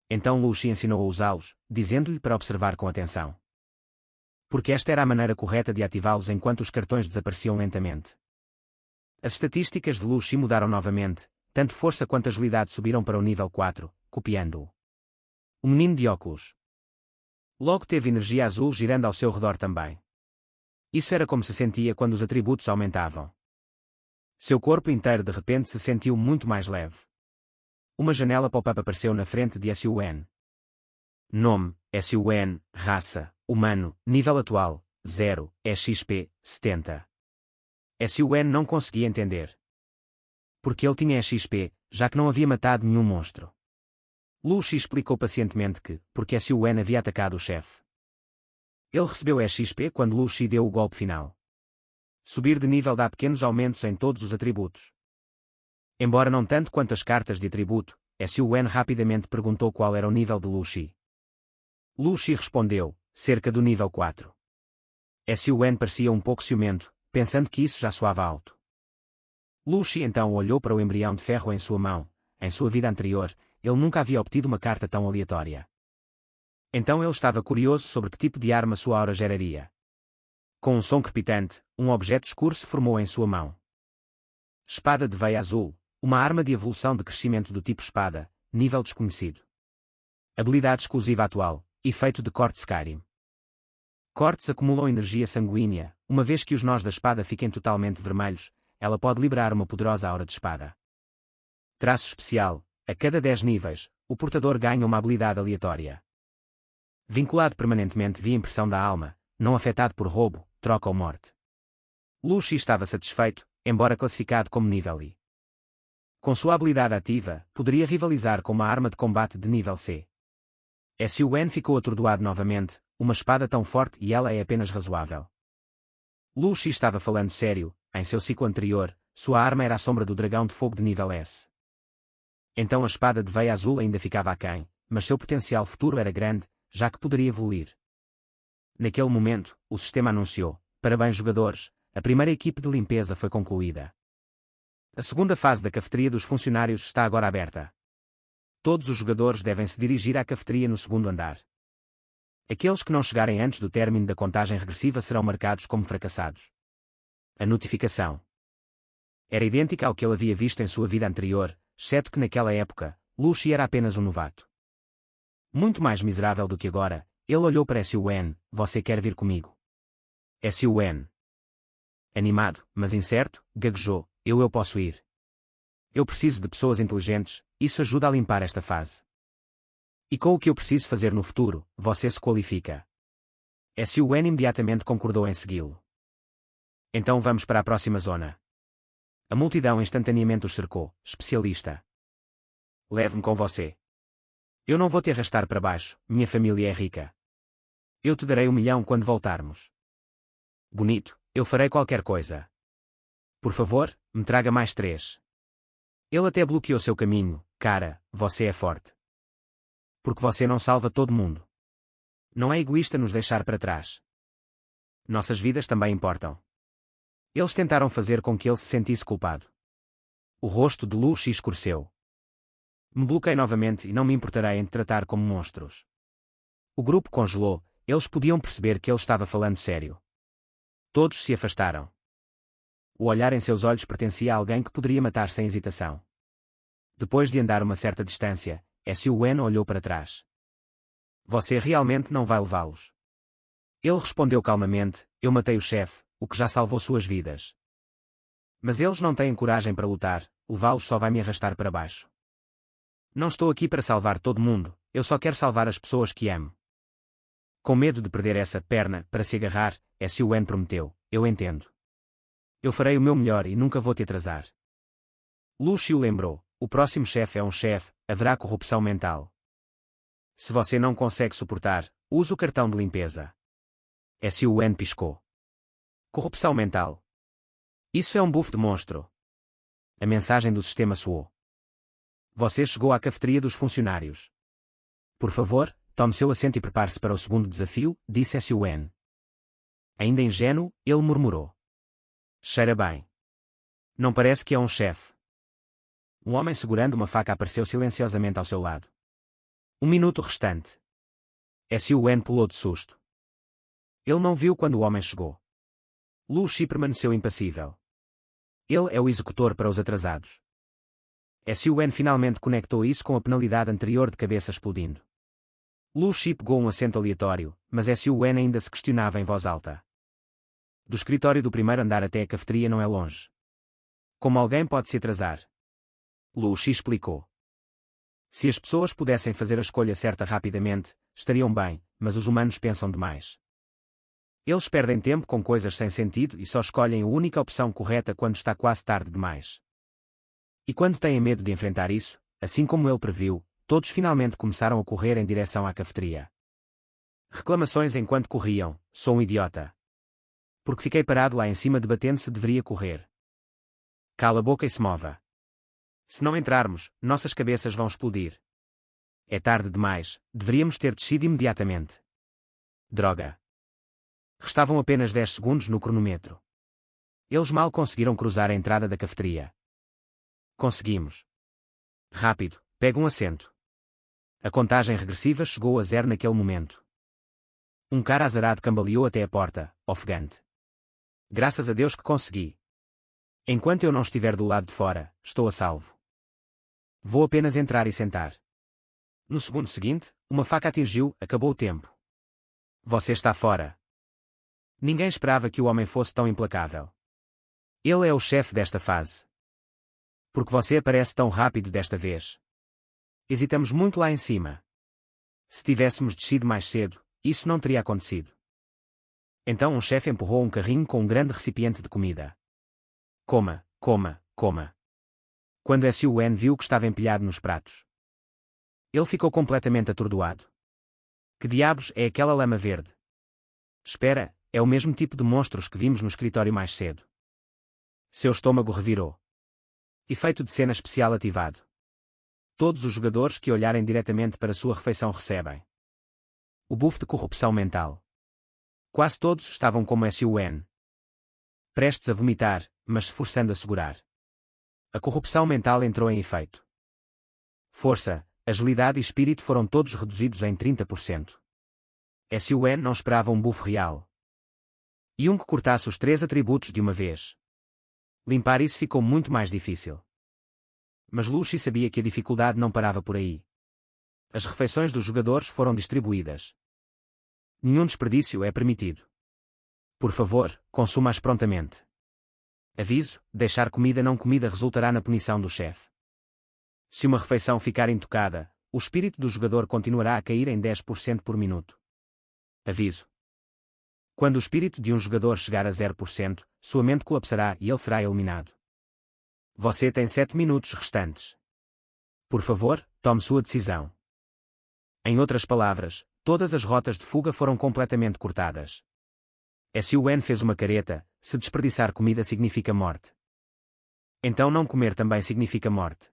Então Lu Shi ensinou a usá-los, dizendo-lhe para observar com atenção. Porque esta era a maneira correta de ativá-los enquanto os cartões desapareciam lentamente. As estatísticas de Lu Shi mudaram novamente, tanto força quanto agilidade subiram para o nível 4, copiando-o. O menino de óculos logo teve energia azul girando ao seu redor também. Isso era como se sentia quando os atributos aumentavam. Seu corpo inteiro de repente se sentiu muito mais leve. Uma janela pop-up apareceu na frente de Sun. Nome: Sun, raça, humano, nível atual, 0, XP, 70. Sun não conseguia entender. Porque ele tinha XP, já que não havia matado nenhum monstro. Lu Shi explicou pacientemente que, porque Sun havia atacado o chefe. Ele recebeu XP quando Lu Shi deu o golpe final. Subir de nível dá pequenos aumentos em todos os atributos. Embora não tanto quanto as cartas de atributo, Sun rapidamente perguntou qual era o nível de Lu Shi. Lu Shi respondeu, cerca do nível 4. Sun parecia um pouco ciumento, pensando que isso já soava alto. Lu Shi então olhou para o embrião de ferro em sua mão. Em sua vida anterior, ele nunca havia obtido uma carta tão aleatória. Então ele estava curioso sobre que tipo de arma sua aura geraria. Com um som crepitante, um objeto escuro se formou em sua mão. Espada de veia azul, uma arma de evolução de crescimento do tipo espada, nível desconhecido. Habilidade exclusiva atual, efeito de corte Skyrim. Cortes acumulam energia sanguínea, uma vez que os nós da espada fiquem totalmente vermelhos, ela pode liberar uma poderosa aura de espada. Traço especial: a cada 10 níveis, o portador ganha uma habilidade aleatória. Vinculado permanentemente via impressão da alma, não afetado por roubo, troca ou morte. Lu Shi estava satisfeito, embora classificado como nível I. Com sua habilidade ativa, poderia rivalizar com uma arma de combate de nível C. Sun ficou atordoado novamente, uma espada tão forte e ela é apenas razoável. Lu Shi estava falando sério, em seu ciclo anterior, sua arma era a sombra do dragão de fogo de nível S. Então a espada de veia azul ainda ficava aquém, mas seu potencial futuro era grande, já que poderia evoluir. Naquele momento, o sistema anunciou: parabéns jogadores, a primeira equipe de limpeza foi concluída. A segunda fase da cafeteria dos funcionários está agora aberta. Todos os jogadores devem se dirigir à cafeteria no segundo andar. Aqueles que não chegarem antes do término da contagem regressiva serão marcados como fracassados. A notificação era idêntica ao que ele havia visto em sua vida anterior, exceto que naquela época, Lucy era apenas um novato. Muito mais miserável do que agora, ele olhou para Sun. Você quer vir comigo? Sun. Animado, mas incerto, gaguejou: eu posso ir. Eu preciso de pessoas inteligentes, isso ajuda a limpar esta fase. E com o que eu preciso fazer no futuro, você se qualifica. Sun imediatamente concordou em segui-lo. Então vamos para a próxima zona. A multidão instantaneamente os cercou. Especialista. Leve-me com você. Eu não vou te arrastar para baixo, minha família é rica. Eu te darei 1 milhão quando voltarmos. Bonito, eu farei qualquer coisa. Por favor, me traga mais 3. Ele até bloqueou seu caminho. Cara, você é forte. Porque você não salva todo mundo. Não é egoísta nos deixar para trás. Nossas vidas também importam. Eles tentaram fazer com que ele se sentisse culpado. O rosto de Lucy escureceu. Me bloqueei novamente e não me importarei em te tratar como monstros. O grupo congelou, eles podiam perceber que ele estava falando sério. Todos se afastaram. O olhar em seus olhos pertencia a alguém que poderia matar sem hesitação. Depois de andar uma certa distância, Sun olhou para trás. Você realmente não vai levá-los? Ele respondeu calmamente: eu matei o chefe, o que já salvou suas vidas. Mas eles não têm coragem para lutar, levá-los só vai me arrastar para baixo. Não estou aqui para salvar todo mundo, eu só quero salvar as pessoas que amo. Com medo de perder essa perna para se agarrar, Sun prometeu: eu entendo. Eu farei o meu melhor e nunca vou te atrasar. Lucy o lembrou: o próximo chefe é um chefe, haverá corrupção mental. Se você não consegue suportar, use o cartão de limpeza. Sun piscou. Corrupção mental. Isso é um buff de monstro. A mensagem do sistema soou. Você chegou à cafeteria dos funcionários. Por favor, tome seu assento e prepare-se para o segundo desafio, disse Sun. Ainda ingênuo, ele murmurou. Cheira bem. Não parece que é um chefe. Um homem segurando uma faca apareceu silenciosamente ao seu lado. 1 minuto restante. Sun pulou de susto. Ele não viu quando o homem chegou. Lucy permaneceu impassível. Ele é o executor para os atrasados. Sun finalmente conectou isso com a penalidade anterior de cabeça explodindo. Lucy pegou um assento aleatório, mas Sun ainda se questionava em voz alta. Do escritório do primeiro andar até a cafeteria não é longe. Como alguém pode se atrasar? Lucy explicou. Se as pessoas pudessem fazer a escolha certa rapidamente, estariam bem, mas os humanos pensam demais. Eles perdem tempo com coisas sem sentido e só escolhem a única opção correta quando está quase tarde demais. E quando têm medo de enfrentar isso, assim como ele previu, todos finalmente começaram a correr em direção à cafeteria. Reclamações enquanto corriam: sou um idiota. Porque fiquei parado lá em cima debatendo se deveria correr. Cala a boca e se mova. Se não entrarmos, nossas cabeças vão explodir. É tarde demais, deveríamos ter descido imediatamente. Droga. Restavam apenas 10 segundos no cronômetro. Eles mal conseguiram cruzar a entrada da cafeteria. Conseguimos. Rápido, pega um assento. A contagem regressiva chegou a 0 naquele momento. Um cara azarado cambaleou até a porta, ofegante. Graças a Deus que consegui. Enquanto eu não estiver do lado de fora, estou a salvo. Vou apenas entrar e sentar. No segundo seguinte, uma faca atingiu, acabou o tempo. Você está fora. Ninguém esperava que o homem fosse tão implacável. Ele é o chefe desta fase. Porque você aparece tão rápido desta vez. Hesitamos muito lá em cima. Se tivéssemos descido mais cedo, isso não teria acontecido. Então um chefe empurrou um carrinho com um grande recipiente de comida. Coma, coma, coma. Quando Sun viu que estava empilhado nos pratos, ele ficou completamente atordoado. Que diabos é aquela lama verde? Espera, é o mesmo tipo de monstros que vimos no escritório mais cedo. Seu estômago revirou. Efeito de cena especial ativado. Todos os jogadores que olharem diretamente para sua refeição recebem o buff de corrupção mental. Quase todos estavam como SUN. Prestes a vomitar, mas se forçando a segurar. A corrupção mental entrou em efeito. Força, agilidade e espírito foram todos reduzidos em 30%. SUN não esperava um buff real. E um que cortasse os 3 atributos de uma vez. Limpar isso ficou muito mais difícil. Mas Lucy sabia que a dificuldade não parava por aí. As refeições dos jogadores foram distribuídas. Nenhum desperdício é permitido. Por favor, consuma-as prontamente. Aviso: deixar comida não comida resultará na punição do chefe. Se uma refeição ficar intocada, o espírito do jogador continuará a cair em 10% por minuto. Aviso: quando o espírito de um jogador chegar a 0%, sua mente colapsará e ele será eliminado. Você tem 7 minutos restantes. Por favor, tome sua decisão. Em outras palavras, todas as rotas de fuga foram completamente cortadas. SUN fez uma careta: se desperdiçar comida significa morte. Então não comer também significa morte.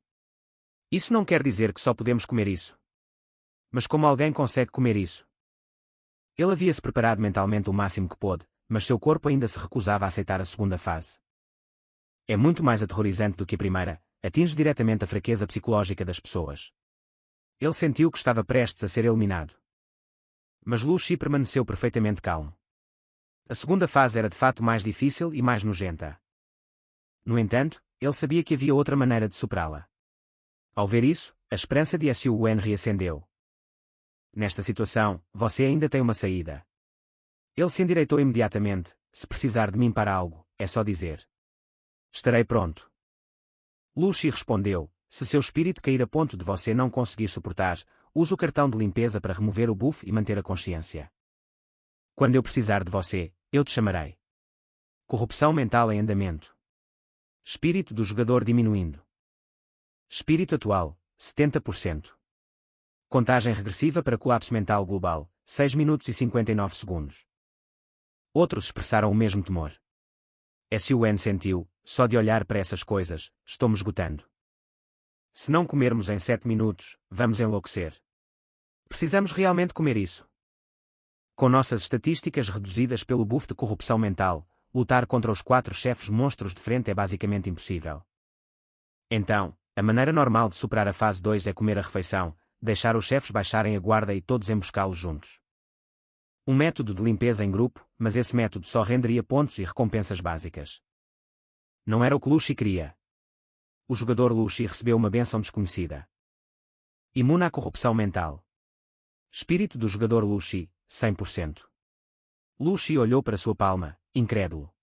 Isso não quer dizer que só podemos comer isso. Mas como alguém consegue comer isso? Ele havia-se preparado mentalmente o máximo que pôde, mas seu corpo ainda se recusava a aceitar a segunda fase. É muito mais aterrorizante do que a primeira, atinge diretamente a fraqueza psicológica das pessoas. Ele sentiu que estava prestes a ser eliminado. Mas Lucy permaneceu perfeitamente calmo. A segunda fase era de fato mais difícil e mais nojenta. No entanto, ele sabia que havia outra maneira de superá-la. Ao ver isso, a esperança de SUN reacendeu. Nesta situação, você ainda tem uma saída. Ele se endireitou imediatamente: se precisar de mim para algo, é só dizer. Estarei pronto. Lucy respondeu: se seu espírito cair a ponto de você não conseguir suportar, use o cartão de limpeza para remover o buff e manter a consciência. Quando eu precisar de você, eu te chamarei. Corrupção mental em andamento. Espírito do jogador diminuindo. Espírito atual, 70%. Contagem regressiva para colapso mental global, 6 minutos e 59 segundos. Outros expressaram o mesmo temor. SUN sentiu: só de olhar para essas coisas, estou me esgotando. Se não comermos em 7 minutos, vamos enlouquecer. Precisamos realmente comer isso. Com nossas estatísticas reduzidas pelo buff de corrupção mental, lutar contra os 4 chefes monstros de frente é basicamente impossível. Então, a maneira normal de superar a fase 2 é comer a refeição, deixar os chefes baixarem a guarda e todos emboscá-los juntos. Um método de limpeza em grupo, mas esse método só renderia pontos e recompensas básicas. Não era o que Lucy queria. O jogador Lucy recebeu uma bênção desconhecida. Imune à corrupção mental. Espírito do jogador Lucy, 100%. Lucy olhou para sua palma, incrédulo.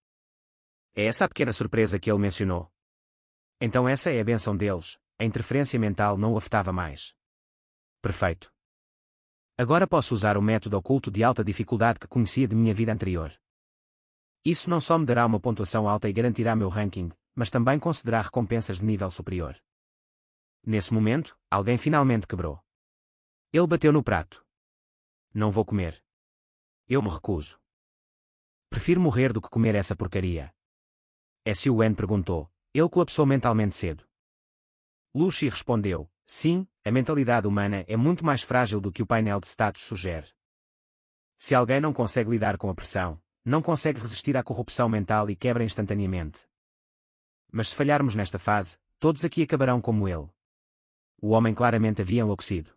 É essa a pequena surpresa que ele mencionou? Então essa é a bênção deles, a interferência mental não o afetava mais. Perfeito. Agora posso usar o método oculto de alta dificuldade que conhecia de minha vida anterior. Isso não só me dará uma pontuação alta e garantirá meu ranking, mas também concederá recompensas de nível superior. Nesse momento, alguém finalmente quebrou. Ele bateu no prato. Não vou comer. Eu me recuso. Prefiro morrer do que comer essa porcaria. SUN perguntou. Ele colapsou mentalmente cedo. Lucy respondeu: sim, a mentalidade humana é muito mais frágil do que o painel de status sugere. Se alguém não consegue lidar com a pressão, não consegue resistir à corrupção mental e quebra instantaneamente. Mas se falharmos nesta fase, todos aqui acabarão como ele. O homem claramente havia enlouquecido.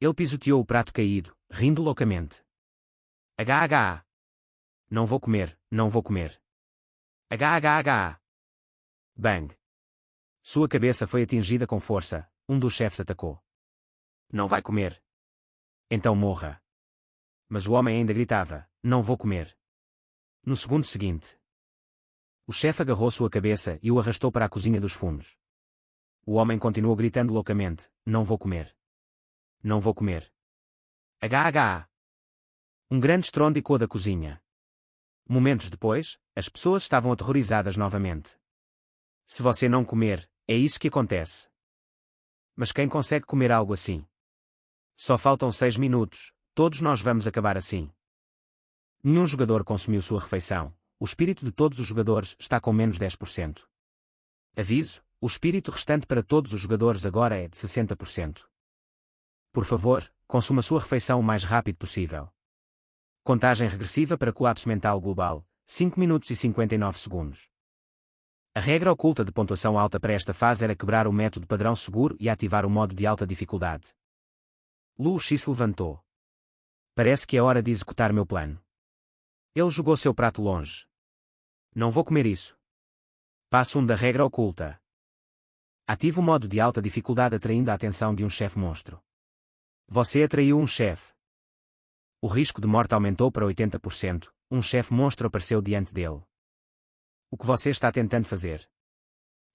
Ele pisoteou o prato caído, rindo loucamente. HHA. Não vou comer, não vou comer. HHHA. Bang. Sua cabeça foi atingida com força, um dos chefes atacou. Não vai comer. Então morra. Mas o homem ainda gritava: não vou comer. No segundo seguinte, o chefe agarrou sua cabeça e o arrastou para a cozinha dos fundos. O homem continuou gritando loucamente: não vou comer. Não vou comer. HHA. Um grande estrondo ecoou da cozinha. Momentos depois, as pessoas estavam aterrorizadas novamente. Se você não comer, é isso que acontece. Mas quem consegue comer algo assim? Só faltam 6 minutos, todos nós vamos acabar assim. Nenhum jogador consumiu sua refeição, o espírito de todos os jogadores está com menos 10%. Aviso, o espírito restante para todos os jogadores agora é de 60%. Por favor, consuma sua refeição o mais rápido possível. Contagem regressiva para colapso mental global, 5 minutos e 59 segundos. A regra oculta de pontuação alta para esta fase era quebrar o método padrão seguro e ativar o modo de alta dificuldade. Lu Shi se levantou. Parece que é hora de executar meu plano. Ele jogou seu prato longe. Não vou comer isso. Passo 1 da regra oculta. Ative o modo de alta dificuldade atraindo a atenção de um chefe monstro. Você atraiu um chefe. O risco de morte aumentou para 80%, um chefe monstro apareceu diante dele. O que você está tentando fazer?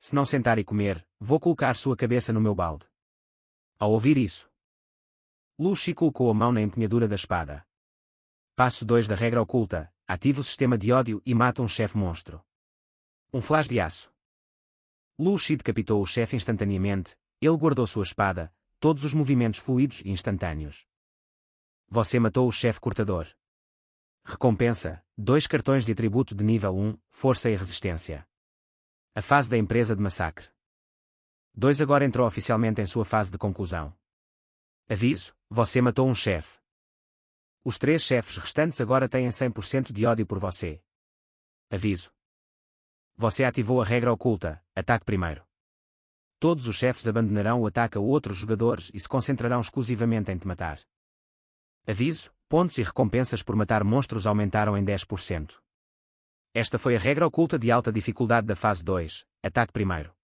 Se não sentar e comer, vou colocar sua cabeça no meu balde. Ao ouvir isso, Lu Shi colocou a mão na empunhadura da espada. Passo 2 da regra oculta, ativa o sistema de ódio e mata um chefe monstro. Um flash de aço. Lu Shi decapitou o chefe instantaneamente, ele guardou sua espada, todos os movimentos fluidos e instantâneos. Você matou o chefe cortador. Recompensa, 2 cartões de atributo de nível 1, força e resistência. A fase da empresa de massacre. 2 agora entrou oficialmente em sua fase de conclusão. Aviso, você matou um chefe. Os 3 chefes restantes agora têm 100% de ódio por você. Aviso. Você ativou a regra oculta, ataque primeiro. Todos os chefes abandonarão o ataque a outros jogadores e se concentrarão exclusivamente em te matar. Aviso, pontos e recompensas por matar monstros aumentaram em 10%. Esta foi a regra oculta de alta dificuldade da fase 2, ataque primeiro.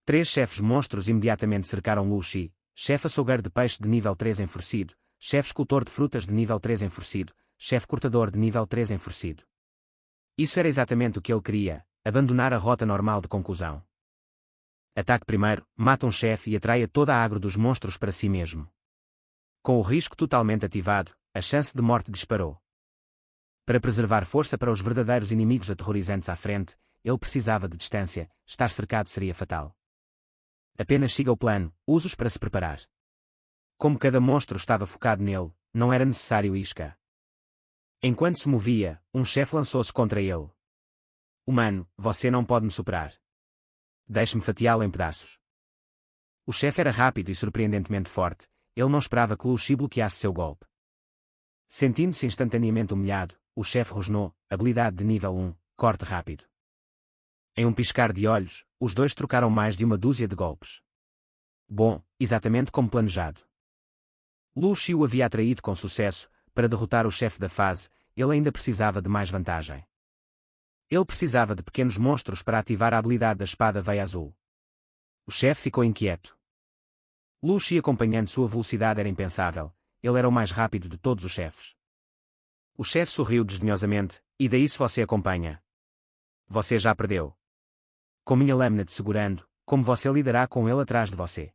3 chefes monstros imediatamente cercaram Lu Shi, chefe açougueiro de peixe de nível 3 enfurecido, chefe escultor de frutas de nível 3 enfurecido, chefe cortador de nível 3 enfurecido. Isso era exatamente o que ele queria, abandonar a rota normal de conclusão. Ataque primeiro, mata um chefe e atraia toda a agro dos monstros para si mesmo. Com o risco totalmente ativado, a chance de morte disparou. Para preservar força para os verdadeiros inimigos aterrorizantes à frente, ele precisava de distância, estar cercado seria fatal. Apenas siga o plano, use-os para se preparar. Como cada monstro estava focado nele, não era necessário isca. Enquanto se movia, um chefe lançou-se contra ele. Humano, você não pode me superar. Deixe-me fatiá-lo em pedaços. O chefe era rápido e surpreendentemente forte, ele não esperava que Lu Shi bloqueasse seu golpe. Sentindo-se instantaneamente humilhado, o chefe rosnou, habilidade de nível 1, corte rápido. Em um piscar de olhos, os dois trocaram mais de uma dúzia de golpes. Bom, exatamente como planejado. Lu Shi o havia atraído com sucesso, para derrotar o chefe da fase, ele ainda precisava de mais vantagem. Ele precisava de pequenos monstros para ativar a habilidade da espada veia azul. O chefe ficou inquieto. Lu Shi acompanhando sua velocidade era impensável, ele era o mais rápido de todos os chefes. O chefe sorriu desdenhosamente, e daí se você acompanha. Você já perdeu. Com minha lâmina te segurando, como você lidará com ele atrás de você?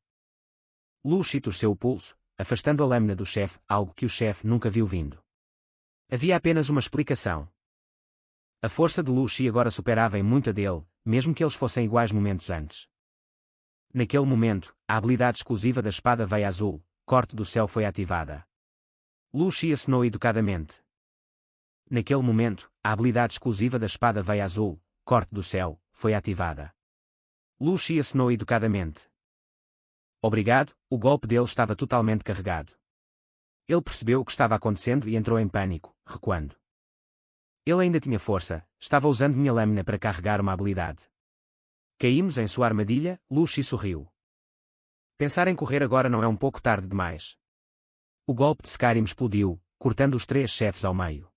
Lu Shi torceu o pulso, afastando a lâmina do chefe, algo que o chefe nunca viu vindo. Havia apenas uma explicação. A força de Lu Shi agora superava em muito a dele, mesmo que eles fossem iguais momentos antes. Naquele momento, a habilidade exclusiva da espada veia azul, corte do céu foi ativada. Lu Shi acenou educadamente. Naquele momento, a habilidade exclusiva da espada veia azul, corte do céu, foi ativada. Lu Shi acenou educadamente. Obrigado, o golpe dele estava totalmente carregado. Ele percebeu o que estava acontecendo e entrou em pânico, recuando. Ele ainda tinha força, estava usando minha lâmina para carregar uma habilidade. Caímos em sua armadilha, Lu Shi sorriu. Pensar em correr agora não é um pouco tarde demais. O golpe de Skyrim explodiu, cortando os 3 chefes ao meio.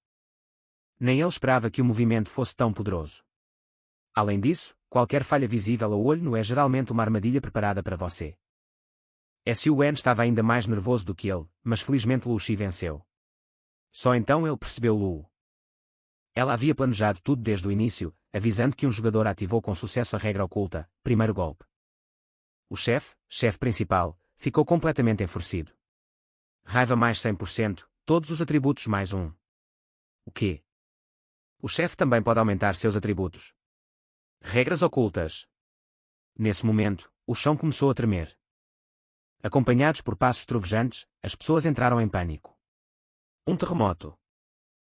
Nem ele esperava que o movimento fosse tão poderoso. Além disso, qualquer falha visível a olho nu é geralmente uma armadilha preparada para você. Sun estava ainda mais nervoso do que ele, mas felizmente Lu Shi venceu. Só então ele percebeu Lu. Ela havia planejado tudo desde o início, avisando que um jogador ativou com sucesso a regra oculta, primeiro golpe. O chefe principal, ficou completamente enfurecido. Raiva mais 100%, todos os atributos mais 1. O quê? O chefe também pode aumentar seus atributos. Regras ocultas. Nesse momento, o chão começou a tremer. Acompanhados por passos trovejantes, as pessoas entraram em pânico. Um terremoto.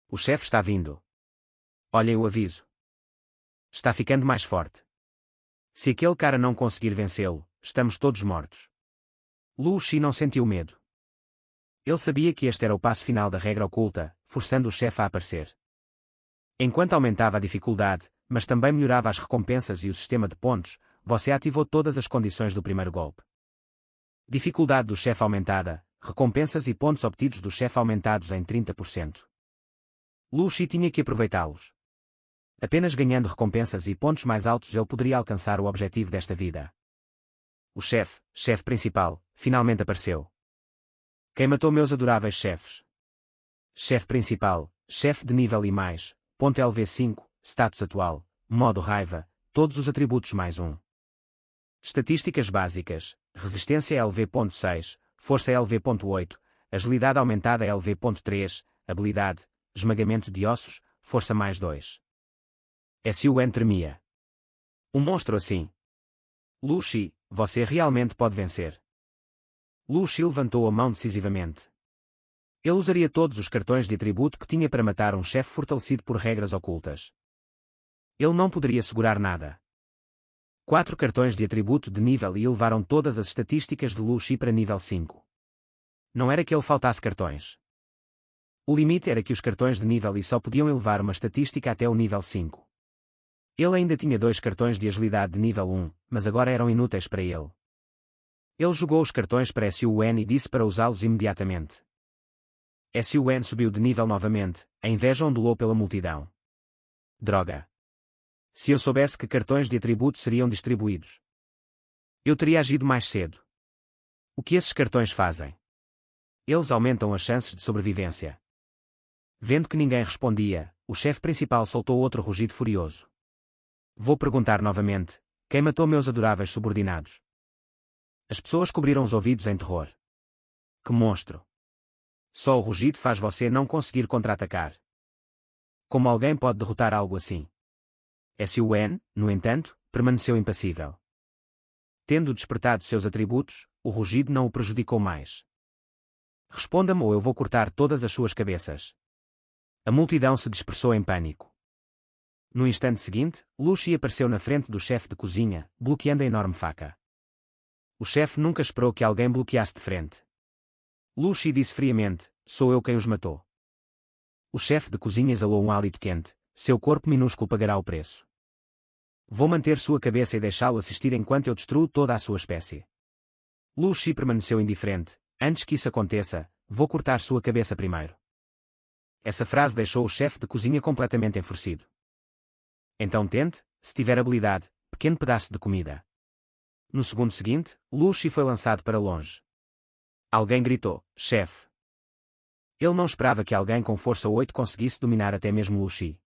O chefe está vindo. Olhem o aviso. Está ficando mais forte. Se aquele cara não conseguir vencê-lo, estamos todos mortos. Lu Xi não sentiu medo. Ele sabia que este era o passo final da regra oculta, forçando o chefe a aparecer. Enquanto aumentava a dificuldade, mas também melhorava as recompensas e o sistema de pontos, você ativou todas as condições do primeiro golpe. Dificuldade do chefe aumentada, recompensas e pontos obtidos do chefe aumentados em 30%. Lu Xi tinha que aproveitá-los. Apenas ganhando recompensas e pontos mais altos ele poderia alcançar o objetivo desta vida. O chefe principal, finalmente apareceu. Quem matou meus adoráveis chefes? Chefe principal, chefe de nível e mais, ponto LV5, status atual, modo raiva, todos os atributos mais 1. Estatísticas básicas, resistência LV.6, força LV.8, agilidade aumentada LV.3, habilidade, esmagamento de ossos, força mais 2. Sun tremia. Um monstro assim. Lu Xi, você realmente pode vencer. Lu Xi levantou a mão decisivamente. Ele usaria todos os cartões de atributo que tinha para matar um chefe fortalecido por regras ocultas. Ele não poderia segurar nada. 4 cartões de atributo de nível e elevaram todas as estatísticas de Lu Xi para nível 5. Não era que ele faltasse cartões. O limite era que os cartões de nível e só podiam elevar uma estatística até o nível 5. Ele ainda tinha 2 cartões de agilidade de nível 1, mas agora eram inúteis para ele. Ele jogou os cartões para Sun e disse para usá-los imediatamente. Sun subiu de nível novamente, a inveja ondulou pela multidão. Droga! Se eu soubesse que cartões de atributo seriam distribuídos, eu teria agido mais cedo. O que esses cartões fazem? Eles aumentam as chances de sobrevivência. Vendo que ninguém respondia, o chefe principal soltou outro rugido furioso. Vou perguntar novamente, quem matou meus adoráveis subordinados? As pessoas cobriram os ouvidos em terror. Que monstro! Só o rugido faz você não conseguir contra-atacar. Como alguém pode derrotar algo assim? Sun, no entanto, permaneceu impassível. Tendo despertado seus atributos, o rugido não o prejudicou mais. Responda-me ou eu vou cortar todas as suas cabeças. A multidão se dispersou em pânico. No instante seguinte, Lu Xi apareceu na frente do chefe de cozinha, bloqueando a enorme faca. O chefe nunca esperou que alguém bloqueasse de frente. Lu Xi disse friamente, sou eu quem os matou. O chefe de cozinha exalou um hálito quente, seu corpo minúsculo pagará o preço. Vou manter sua cabeça e deixá-lo assistir enquanto eu destruo toda a sua espécie. Lu Xi permaneceu indiferente, antes que isso aconteça, vou cortar sua cabeça primeiro. Essa frase deixou o chefe de cozinha completamente enfurecido. Então tente, se tiver habilidade, pequeno pedaço de comida. No segundo seguinte, Lu Xi foi lançado para longe. Alguém gritou, chefe. Ele não esperava que alguém com força 8 conseguisse dominar até mesmo Lu Xi.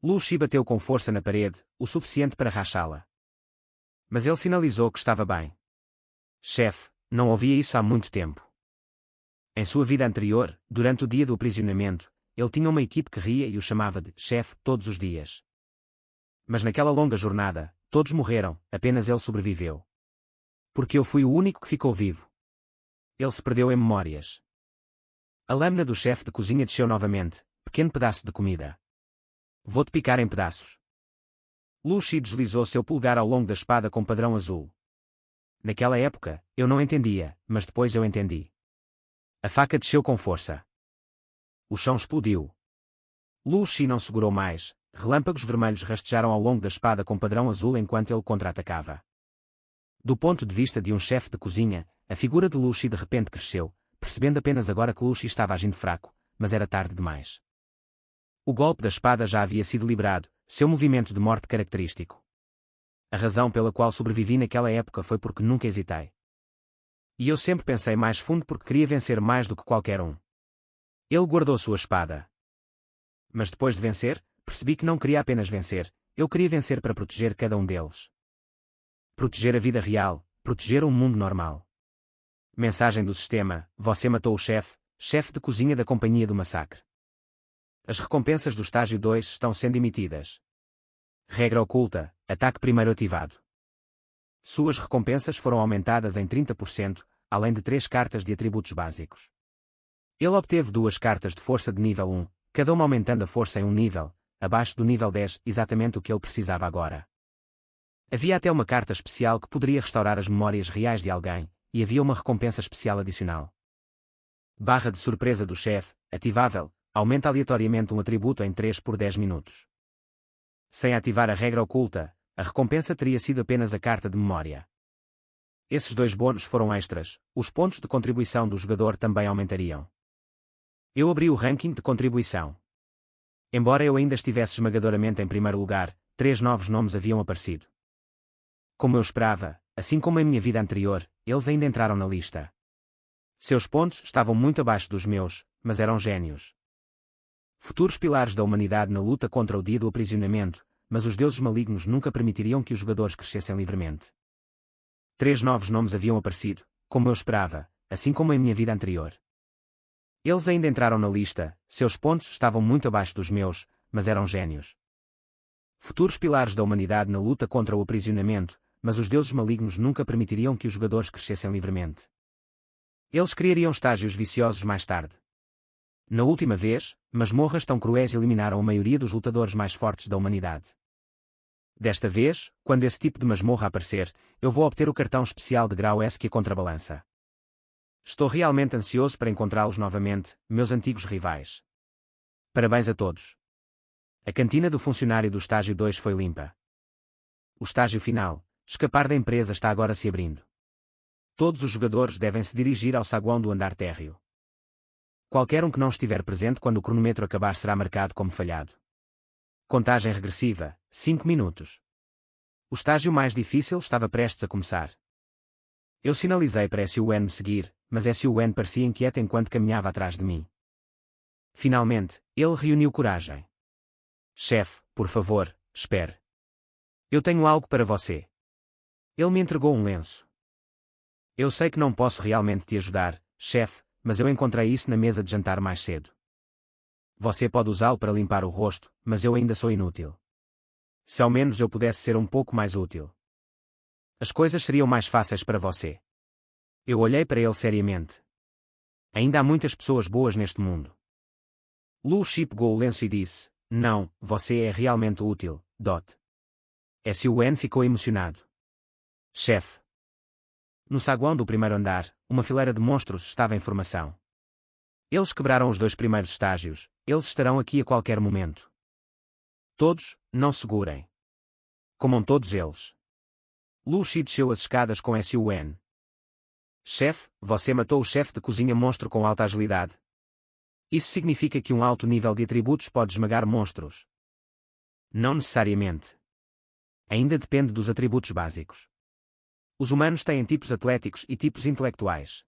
Lu Xi bateu com força na parede, o suficiente para rachá-la. Mas ele sinalizou que estava bem. Chefe, não ouvia isso há muito tempo. Em sua vida anterior, durante o dia do aprisionamento, ele tinha uma equipe que ria e o chamava de chefe todos os dias. Mas naquela longa jornada, todos morreram, apenas ele sobreviveu. Porque eu fui o único que ficou vivo. Ele se perdeu em memórias. A lâmina do chefe de cozinha desceu novamente, pequeno pedaço de comida. Vou-te picar em pedaços. Lu Xi deslizou seu polegar ao longo da espada com padrão azul. Naquela época, eu não entendia, mas depois eu entendi. A faca desceu com força. O chão explodiu. Lu Xi não segurou mais, relâmpagos vermelhos rastejaram ao longo da espada com padrão azul enquanto ele contra-atacava. Do ponto de vista de um chefe de cozinha, a figura de Lu Xi de repente cresceu, percebendo apenas agora que Lu Xi estava agindo fraco, mas era tarde demais. O golpe da espada já havia sido liberado, seu movimento de morte característico. A razão pela qual sobrevivi naquela época foi porque nunca hesitei. E eu sempre pensei mais fundo porque queria vencer mais do que qualquer um. Ele guardou sua espada. Mas depois de vencer, percebi que não queria apenas vencer, eu queria vencer para proteger cada um deles. Proteger a vida real, proteger um mundo normal. Mensagem do sistema, você matou o chefe de cozinha da Companhia do Massacre. As recompensas do estágio 2 estão sendo emitidas. Regra oculta, ataque primeiro ativado. Suas recompensas foram aumentadas em 30%, além de 3 cartas de atributos básicos. Ele obteve 2 cartas de força de nível 1, cada uma aumentando a força em um nível, abaixo do nível 10, exatamente o que ele precisava agora. Havia até uma carta especial que poderia restaurar as memórias reais de alguém, e havia uma recompensa especial adicional. Barra de surpresa do chefe, ativável, aumenta aleatoriamente um atributo em 3 por 10 minutos. Sem ativar a regra oculta, a recompensa teria sido apenas a carta de memória. Esses dois bônus foram extras, os pontos de contribuição do jogador também aumentariam. Eu abri o ranking de contribuição. Embora eu ainda estivesse esmagadoramente em primeiro lugar, 3 novos nomes haviam aparecido. Como eu esperava, assim como em minha vida anterior, eles ainda entraram na lista. Seus pontos estavam muito abaixo dos meus, mas eram gênios. Futuros pilares da humanidade na luta contra o dia do aprisionamento, mas os deuses malignos nunca permitiriam que os jogadores crescessem livremente. 3 novos nomes haviam aparecido, como eu esperava, assim como em minha vida anterior. Eles ainda entraram na lista, seus pontos estavam muito abaixo dos meus, mas eram gênios. Futuros pilares da humanidade na luta contra o aprisionamento, mas os deuses malignos nunca permitiriam que os jogadores crescessem livremente. Eles criariam estágios viciosos mais tarde. Na última vez, masmorras tão cruéis eliminaram a maioria dos lutadores mais fortes da humanidade. Desta vez, quando esse tipo de masmorra aparecer, eu vou obter o cartão especial de grau S que a contrabalança. Estou realmente ansioso para encontrá-los novamente, meus antigos rivais. Parabéns a todos. A cantina do funcionário do estágio 2 foi limpa. O estágio final, escapar da empresa, está agora se abrindo. Todos os jogadores devem se dirigir ao saguão do andar térreo. Qualquer um que não estiver presente quando o cronômetro acabar será marcado como falhado. Contagem regressiva, 5 minutos. O estágio mais difícil estava prestes a começar. Eu sinalizei para SUN me seguir, mas SUN parecia inquieto enquanto caminhava atrás de mim. Finalmente, ele reuniu coragem. Chefe, por favor, espere. Eu tenho algo para você. Ele me entregou um lenço. Eu sei que não posso realmente te ajudar, chefe, mas eu encontrei isso na mesa de jantar mais cedo. Você pode usá-lo para limpar o rosto, mas eu ainda sou inútil. Se ao menos eu pudesse ser um pouco mais útil. As coisas seriam mais fáceis para você. Eu olhei para ele seriamente. Ainda há muitas pessoas boas neste mundo. Lu Shi pegou o lenço e disse, não, você é realmente útil, Dot. SUN ficou emocionado. Chefe. No saguão do primeiro andar, uma fileira de monstros estava em formação. Eles quebraram os 2 primeiros estágios, eles estarão aqui a qualquer momento. Todos, não segurem. Comam todos eles. Lu Shi desceu as escadas com SUN. Chefe, você matou o chefe de cozinha monstro com alta agilidade. Isso significa que um alto nível de atributos pode esmagar monstros. Não necessariamente. Ainda depende dos atributos básicos. Os humanos têm tipos atléticos e tipos intelectuais.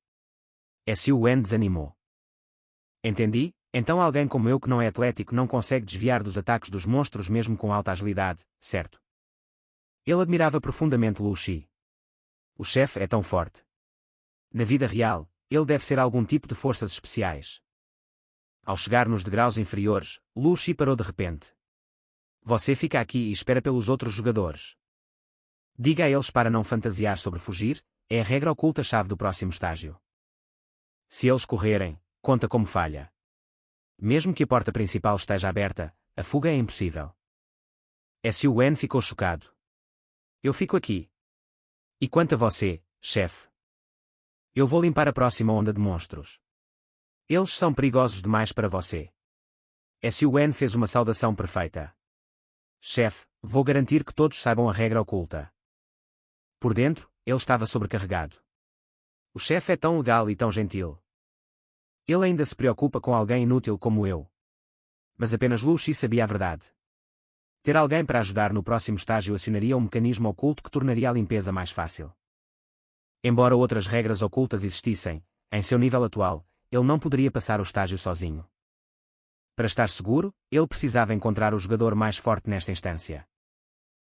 SUN desanimou. Entendi, então alguém como eu que não é atlético não consegue desviar dos ataques dos monstros mesmo com alta agilidade, certo? Ele admirava profundamente Lu Shi. O chefe é tão forte. Na vida real, ele deve ser algum tipo de forças especiais. Ao chegar nos degraus inferiores, Lu Shi parou de repente. Você fica aqui e espera pelos outros jogadores. Diga a eles para não fantasiar sobre fugir, é a regra oculta-chave do próximo estágio. Se eles correrem, conta como falha. Mesmo que a porta principal esteja aberta, a fuga é impossível. SUN ficou chocado. Eu fico aqui. E quanto a você, chefe? Eu vou limpar a próxima onda de monstros. Eles são perigosos demais para você. SUN fez uma saudação perfeita. Chefe, vou garantir que todos saibam a regra oculta. Por dentro, ele estava sobrecarregado. O chefe é tão legal e tão gentil. Ele ainda se preocupa com alguém inútil como eu. Mas apenas Lu Shi sabia a verdade. Ter alguém para ajudar no próximo estágio acionaria um mecanismo oculto que tornaria a limpeza mais fácil. Embora outras regras ocultas existissem, em seu nível atual, ele não poderia passar o estágio sozinho. Para estar seguro, ele precisava encontrar o jogador mais forte nesta instância.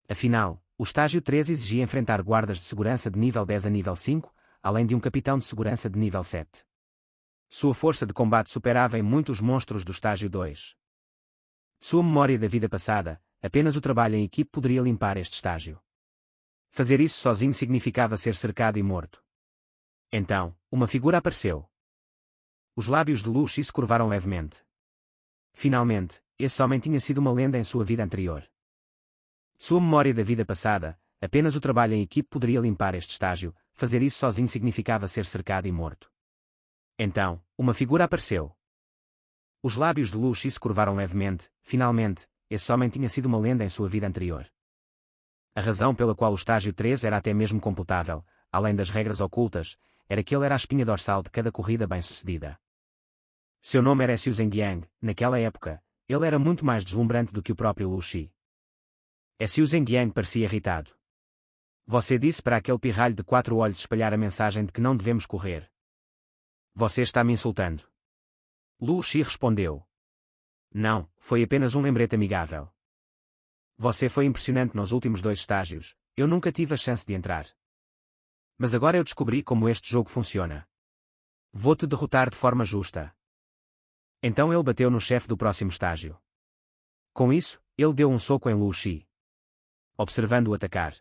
Afinal, o estágio 3 exigia enfrentar guardas de segurança de nível 10 a nível 5, além de um capitão de segurança de nível 7. Sua força de combate superava em muito os monstros do estágio 2. Sua memória da vida passada, apenas o trabalho em equipe poderia limpar este estágio. Fazer isso sozinho significava ser cercado e morto. Então, uma figura apareceu. Os lábios de Lu Shi se curvaram levemente. Finalmente, esse homem tinha sido uma lenda em sua vida anterior. Sua memória da vida passada, apenas o trabalho em equipe poderia limpar este estágio, fazer isso sozinho significava ser cercado e morto. Então, uma figura apareceu. Os lábios de Lu Xi se curvaram levemente. Finalmente, esse homem tinha sido uma lenda em sua vida anterior. A razão pela qual o estágio 3 era até mesmo completável, além das regras ocultas, era que ele era a espinha dorsal de cada corrida bem-sucedida. Seu nome era Xiu Zhengyang. Naquela época, ele era muito mais deslumbrante do que o próprio Lu Xi. Xiu Zhengyang parecia irritado. Você disse para aquele pirralho de 4 olhos espalhar a mensagem de que não devemos correr. Você está me insultando. Lu Xi respondeu. Não, foi apenas um lembrete amigável. Você foi impressionante nos últimos 2 estágios, eu nunca tive a chance de entrar. Mas agora eu descobri como este jogo funciona. Vou-te derrotar de forma justa. Então ele bateu no chefe do próximo estágio. Com isso, ele deu um soco em Lu Xi, observando-o atacar.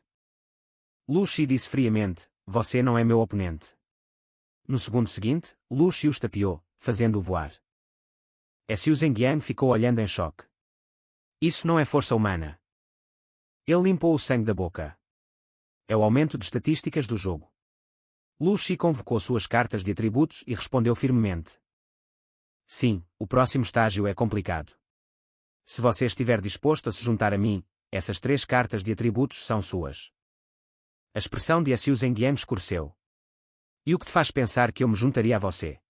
Lu Xi disse friamente, você não é meu oponente. No segundo seguinte, Lu Xi o estapeou, fazendo-o voar. Xiu Zhengyang ficou olhando em choque. Isso não é força humana. Ele limpou o sangue da boca. É o aumento de estatísticas do jogo. Lu Xi convocou suas cartas de atributos e respondeu firmemente. Sim, o próximo estágio é complicado. Se você estiver disposto a se juntar a mim, essas 3 cartas de atributos são suas. A expressão de Xiu Zhengyang escureceu. E o que te faz pensar que eu me juntaria a você?